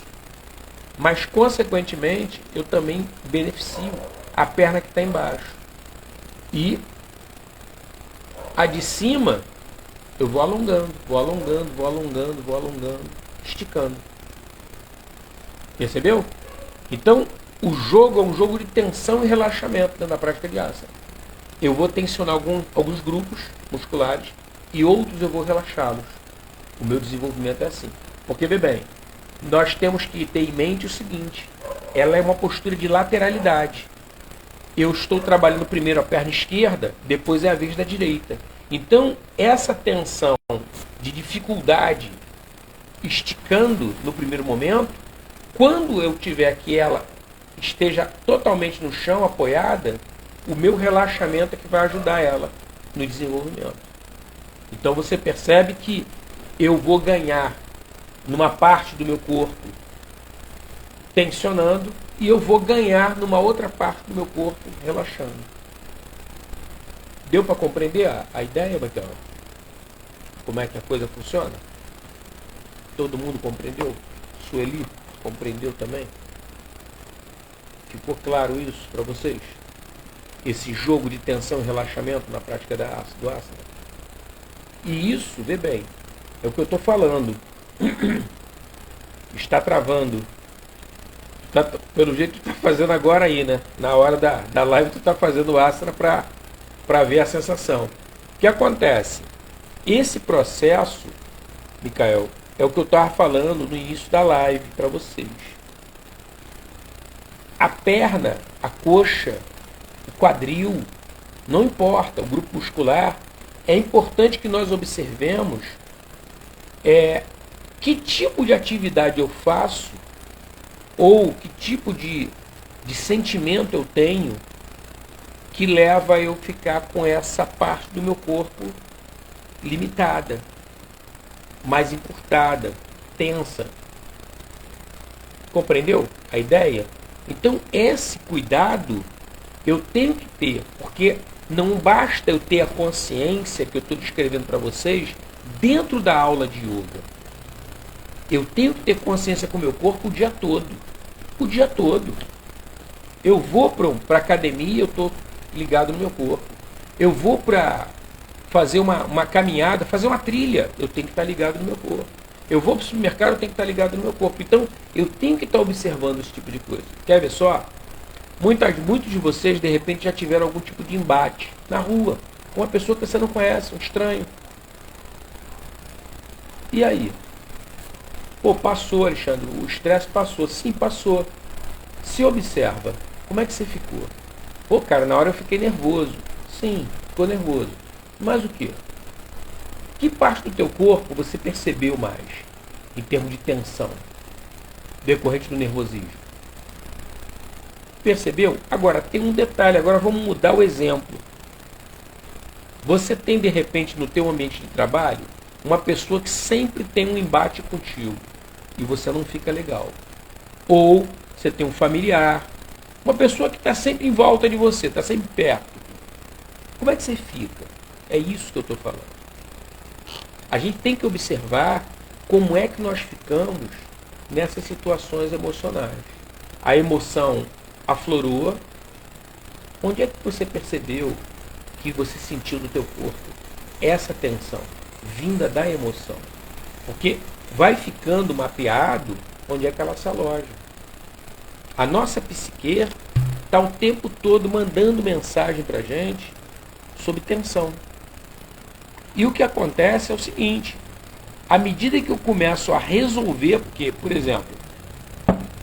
Mas consequentemente eu também beneficio a perna que está embaixo. E a de cima eu vou alongando, esticando. Percebeu? Então, o jogo é um jogo de tensão e relaxamento dentro da prática de asana. Eu vou tensionar alguns grupos musculares e outros eu vou relaxá-los. O meu desenvolvimento é assim. Porque, vê bem, nós temos que ter em mente o seguinte, ela é uma postura de lateralidade. Eu estou trabalhando primeiro a perna esquerda, depois é a vez da direita. Então, essa tensão de dificuldade esticando no primeiro momento, quando eu tiver que ela esteja totalmente no chão, apoiada, o meu relaxamento é que vai ajudar ela no desenvolvimento. Então você percebe que eu vou ganhar numa parte do meu corpo tensionando e eu vou ganhar numa outra parte do meu corpo relaxando. Deu para compreender a ideia, Baitão? Como é que a coisa funciona? Todo mundo compreendeu? Sueli compreendeu também? Ficou claro isso para vocês? Esse jogo de tensão e relaxamento na prática do asana? E isso, vê bem, é o que eu estou falando. Está travando. Pelo jeito que tu está fazendo agora aí, né? Na hora da live tu está fazendo o asana para ver a sensação. O que acontece? Esse processo, Micael, é o que eu estava falando no início da live para vocês. A perna, a coxa, o quadril, não importa, o grupo muscular, é importante que nós observemos Que tipo de atividade eu faço, ou que tipo de sentimento eu tenho que leva a eu ficar com essa parte do meu corpo limitada, mais encurtada, tensa. Compreendeu a ideia? Então esse cuidado eu tenho que ter, porque não basta eu ter a consciência que eu estou descrevendo para vocês dentro da aula de yoga. Eu tenho que ter consciência com o meu corpo o dia todo. O dia todo. Eu vou para a academia, eu estou ligado no meu corpo. Eu vou para fazer uma caminhada, fazer uma trilha, eu tenho que estar ligado no meu corpo. Eu vou para o supermercado, eu tenho que estar ligado no meu corpo. Então, eu tenho que estar observando esse tipo de coisa. Quer ver só? Muitos de vocês, de repente, já tiveram algum tipo de embate na rua, com uma pessoa que você não conhece, um estranho. E aí? Pô, passou, Alexandre, o estresse passou. Sim, passou. Se observa, como é que você ficou? Pô, cara, na hora eu fiquei nervoso. Sim, ficou nervoso. Mas o quê? Que parte do teu corpo você percebeu mais, em termos de tensão, decorrente do nervosismo? Percebeu? Agora, tem um detalhe, agora vamos mudar o exemplo. Você tem, de repente, no teu ambiente de trabalho, uma pessoa que sempre tem um embate contigo, e você não fica legal. Ou você tem um familiar, uma pessoa que está sempre em volta de você, está sempre perto. Como é que você fica? É isso que eu estou falando. A gente tem que observar como é que nós ficamos nessas situações emocionais. A emoção aflorou. Onde é que você percebeu que você sentiu no teu corpo essa tensão vinda da emoção? Porque vai ficando mapeado onde é que ela se aloja. A nossa psique está o tempo todo mandando mensagem para a gente sobre tensão. E o que acontece é o seguinte, à medida que eu começo a resolver, porque, por exemplo,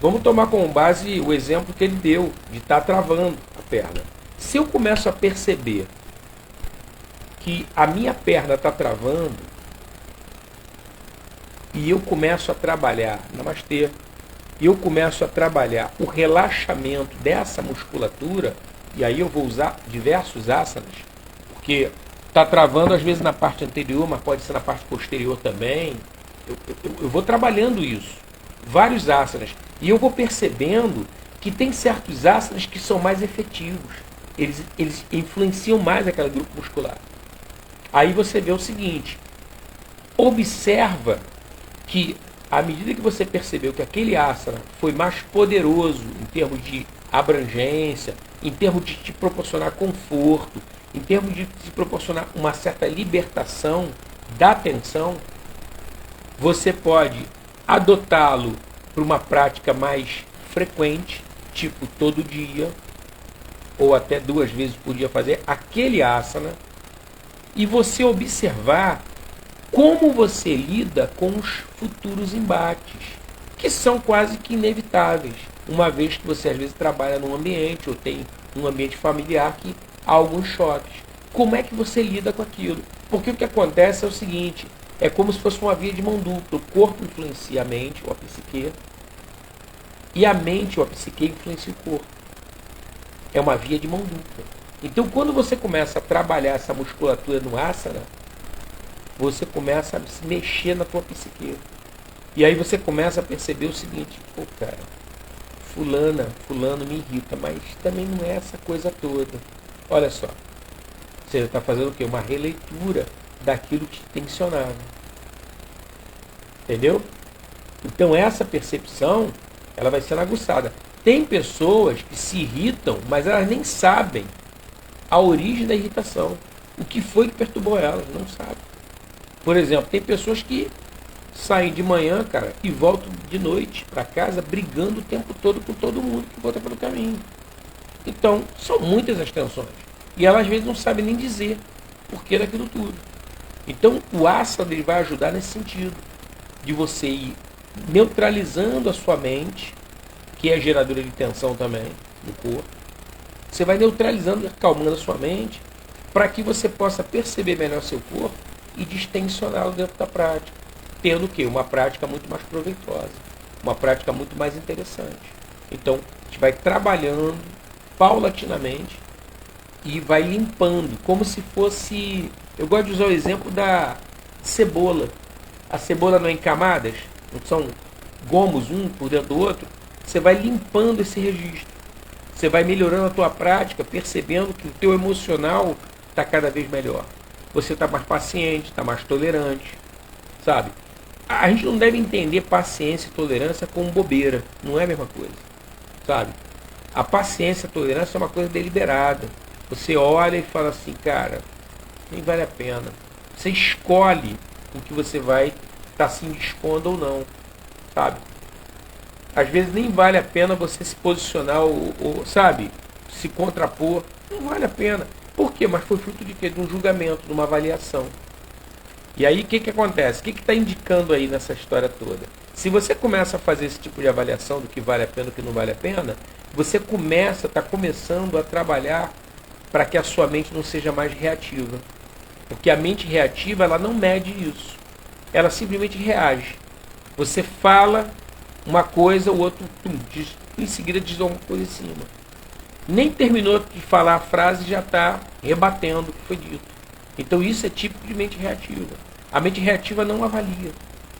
vamos tomar como base o exemplo que ele deu, de estar travando a perna. Se eu começo a perceber que a minha perna está travando, e eu começo a trabalhar, namastê, e eu começo a trabalhar o relaxamento dessa musculatura, e aí eu vou usar diversos asanas, porque está travando às vezes na parte anterior, mas pode ser na parte posterior também. Eu vou trabalhando isso, vários asanas, e eu vou percebendo que tem certos asanas que são mais efetivos, eles influenciam mais aquele grupo muscular. Aí você vê o seguinte, observa que à medida que você percebeu que aquele asana foi mais poderoso em termos de abrangência, em termos de te proporcionar conforto, em termos de te proporcionar uma certa libertação da tensão, você pode adotá-lo para uma prática mais frequente, tipo todo dia, ou até 2 vezes por dia fazer aquele asana, e você observar como você lida com os futuros embates, que são quase que inevitáveis, uma vez que você às vezes trabalha num ambiente, ou tem um ambiente familiar que há alguns choques. Como é que você lida com aquilo? Porque o que acontece é o seguinte, é como se fosse uma via de mão dupla. O corpo influencia a mente, ou a psique, e a mente, ou a psique, influencia o corpo. É uma via de mão dupla. Então, quando você começa a trabalhar essa musculatura no asana, você começa a se mexer na tua psique. E aí você começa a perceber o seguinte, pô, cara, fulano me irrita, mas também não é essa coisa toda. Olha só, você está fazendo o quê? Uma releitura daquilo que te tensionava. Entendeu? Então essa percepção, ela vai sendo aguçada. Tem pessoas que se irritam, mas elas nem sabem a origem da irritação. O que foi que perturbou elas, não sabem. Por exemplo, tem pessoas que saem de manhã, cara, e voltam de noite para casa brigando o tempo todo com todo mundo que volta pelo caminho. Então, são muitas as tensões. E elas às vezes não sabem nem dizer porquê daquilo tudo. Então, o asana ele vai ajudar nesse sentido, de você ir neutralizando a sua mente, que é geradora de tensão também no corpo. Você vai neutralizando, acalmando a sua mente, para que você possa perceber melhor seu corpo e distensioná-lo dentro da prática. tendo o quê? Uma prática muito mais proveitosa, uma prática muito mais interessante. Então, a gente vai trabalhando paulatinamente e vai limpando, como se fosse... Eu gosto de usar o exemplo da cebola. A cebola não é em camadas, não são gomos um por dentro do outro. Você vai limpando esse registro. Você vai melhorando a tua prática, percebendo que o teu emocional está cada vez melhor. Você está mais paciente, está mais tolerante, sabe? A gente não deve entender paciência e tolerância como bobeira. Não é a mesma coisa, sabe? A paciência e a tolerância é uma coisa deliberada. Você olha e fala assim, cara, nem vale a pena. Você escolhe o que você vai estar se indispondo ou não, sabe? Às vezes nem vale a pena você se posicionar ou, sabe, se contrapor. Não vale a pena. Por quê? Mas foi fruto de quê? De um julgamento, de uma avaliação. E aí o que acontece? O que está indicando aí nessa história toda? Se você começa a fazer esse tipo de avaliação do que vale a pena e do que não vale a pena, você está começando a trabalhar para que a sua mente não seja mais reativa. Porque a mente reativa, ela não mede isso. Ela simplesmente reage. Você fala uma coisa, o outro em seguida diz uma coisa em cima. Nem terminou de falar a frase e já está rebatendo o que foi dito. Então isso é típico de mente reativa. A mente reativa não avalia.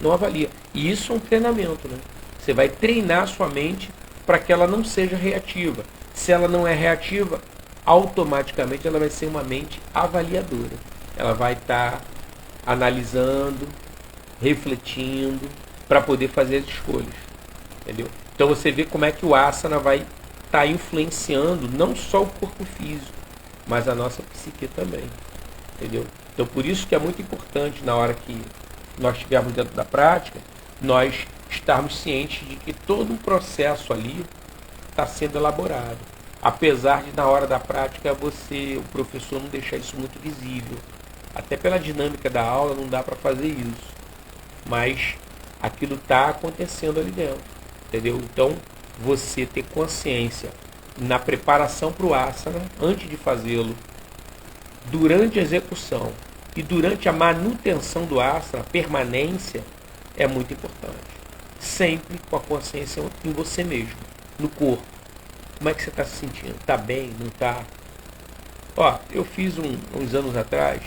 Não avalia. E isso é um treinamento, né? Você vai treinar a sua mente para que ela não seja reativa. Se ela não é reativa, automaticamente ela vai ser uma mente avaliadora. Ela vai estar analisando, refletindo, para poder fazer as escolhas. Entendeu? Então você vê como é que o asana vai estar influenciando não só o corpo físico, mas a nossa psique também. Entendeu? Então por isso que é muito importante, na hora que nós estivermos dentro da prática, nós estarmos cientes de que todo um processo ali está sendo elaborado. Apesar de, na hora da prática, o professor não deixar isso muito visível. Até pela dinâmica da aula não dá para fazer isso. Mas aquilo está acontecendo ali dentro. Entendeu? Então, você ter consciência na preparação para o asana, antes de fazê-lo, durante a execução e durante a manutenção do asana, a permanência, é muito importante. Sempre com a consciência em você mesmo, no corpo. Como é que você está se sentindo? Está bem? Não está? Ó, eu fiz uns anos atrás,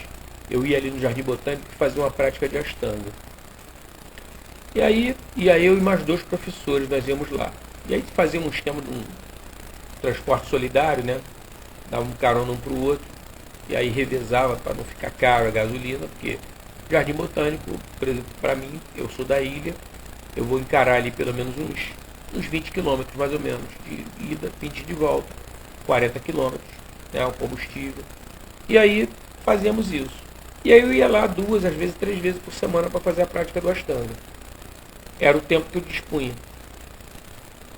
eu ia ali no Jardim Botânico fazer uma prática de Ashtanga. E aí eu e mais 2 professores, nós íamos lá. E aí fazíamos um esquema de um transporte solidário, né? Dava um carona um para o outro. E aí revezava para não ficar caro a gasolina, porque Jardim Botânico, por exemplo, para mim, eu sou da ilha, eu vou encarar ali pelo menos uns 20 quilômetros mais ou menos, de ida, 20 de volta, 40 quilômetros, né, o combustível. E aí fazíamos isso. E aí eu ia lá 2, às vezes 3 vezes por semana para fazer a prática do Ashtanga. Era o tempo que eu dispunha.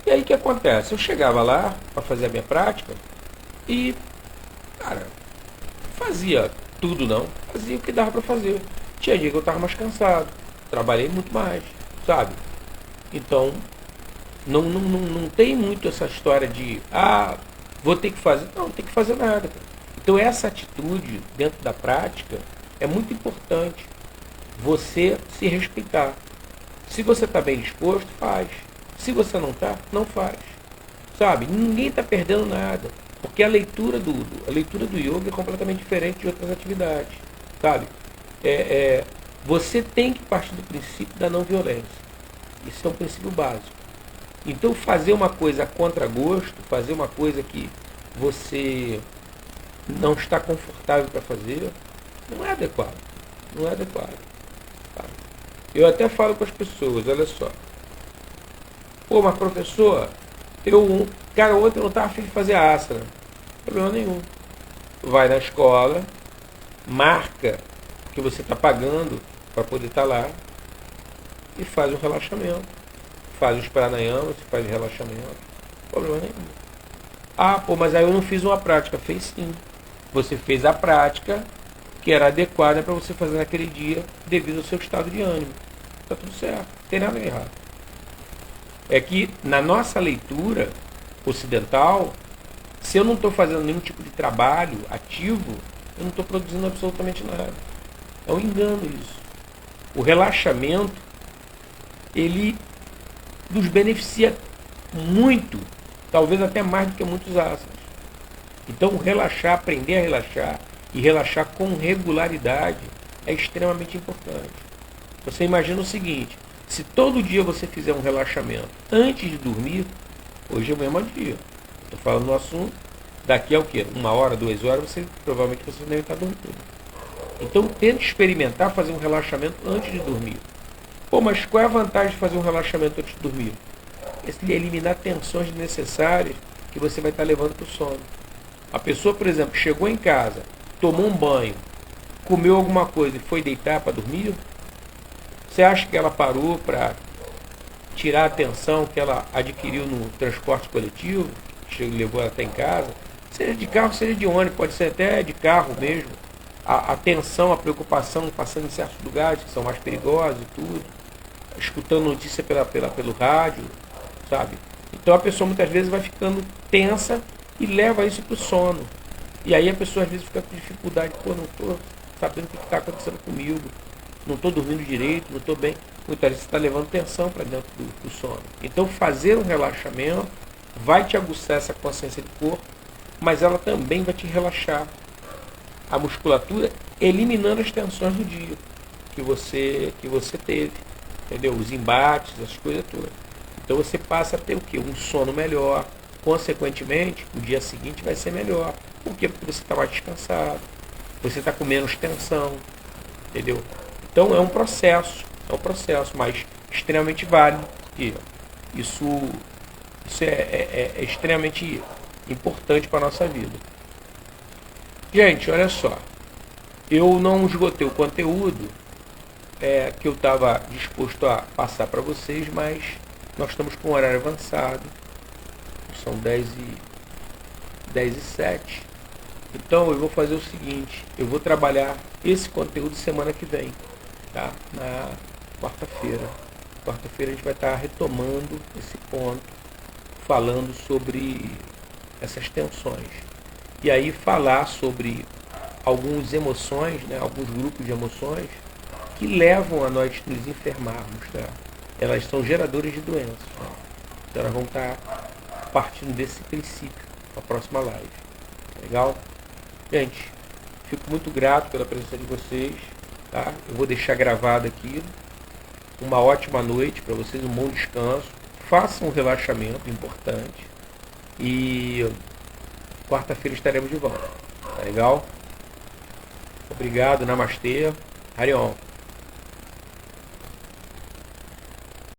E aí o que acontece? Eu chegava lá para fazer a minha prática e, cara, fazia tudo não, fazia o que dava para fazer. Tinha dia que eu estava mais cansado, trabalhei muito mais, sabe? Então, não tem muito essa história de, vou ter que fazer. Não tem que fazer nada. Então essa atitude dentro da prática é muito importante. Você se respeitar. Se você está bem disposto, faz. Se você não está, não faz. Sabe? Ninguém está perdendo nada. Porque a leitura do yoga é completamente diferente de outras atividades. Sabe? Você tem que partir do princípio da não violência. Isso é um princípio básico. Então fazer uma coisa a contragosto, fazer uma coisa que você não está confortável para fazer, não é adequado. Não é adequado. Tá? Eu até falo com as pessoas, olha só. Pô, mas professor, cara, ontem eu não estava afim de fazer asana. Problema nenhum. Vai na escola, marca que você está pagando para poder estar lá e faz o relaxamento. Faz os pranayamas, faz o relaxamento. Problema nenhum. Pô, mas aí eu não fiz uma prática. Fez sim. Você fez a prática que era adequada para você fazer naquele dia devido ao seu estado de ânimo. Está tudo certo. Não tem nada errado. É que na nossa leitura ocidental, se eu não estou fazendo nenhum tipo de trabalho ativo, eu não estou produzindo absolutamente nada. É um engano isso. O relaxamento, ele nos beneficia muito, talvez até mais do que muitos asanas. Então, relaxar, aprender a relaxar e relaxar com regularidade é extremamente importante. Você imagina o seguinte, se todo dia você fizer um relaxamento antes de dormir, hoje é o mesmo dia. Estou falando no assunto, daqui a o quê? 1 hora, 2 horas, provavelmente você deve estar dormindo. Então, tente experimentar fazer um relaxamento antes de dormir. Pô, mas qual é a vantagem de fazer um relaxamento antes de dormir? É eliminar tensões desnecessárias que você vai estar levando para o sono. A pessoa, por exemplo, chegou em casa, tomou um banho, comeu alguma coisa e foi deitar para dormir, você acha que ela parou para tirar a tensão que ela adquiriu no transporte coletivo, que levou ela até em casa, seja de carro, seja de ônibus, pode ser até de carro mesmo, a tensão, a preocupação passando em certos lugares que são mais perigosos e tudo, escutando notícia pelo rádio, sabe? Então a pessoa muitas vezes vai ficando tensa e leva isso para o sono. E aí a pessoa às vezes fica com dificuldade, pô, não estou sabendo o que está acontecendo comigo, não estou dormindo direito, não estou bem. Muitas vezes você está levando tensão para dentro do sono. Então fazer um relaxamento vai te aguçar essa consciência do corpo, mas ela também vai te relaxar a musculatura, eliminando as tensões do dia que você teve, entendeu? Os embates, as coisas todas. Então você passa a ter o quê? Um sono melhor. Consequentemente, o dia seguinte vai ser melhor. Por quê? Porque você está mais descansado, você está com menos tensão, entendeu? Então é um processo, mas extremamente válido, porque isso é extremamente importante para a nossa vida. Gente, olha só, eu não esgotei o conteúdo que eu estava disposto a passar para vocês, mas nós estamos com um horário avançado, são 10h07. Então eu vou fazer o seguinte, eu vou trabalhar esse conteúdo semana que vem, tá? Na quarta-feira. Quarta-feira a gente vai estar retomando esse ponto, falando sobre essas tensões. E aí falar sobre algumas emoções, né? Alguns grupos de emoções que levam a nós nos enfermarmos, tá? Elas são geradores de doenças. Tá? Então nós vamos estar partindo desse princípio na próxima live. Legal? Gente, fico muito grato pela presença de vocês. Tá? Eu vou deixar gravado aqui. Uma ótima noite para vocês, um bom descanso. Façam um relaxamento importante. E quarta-feira estaremos de volta. Tá legal? Obrigado, Namastê. Harion.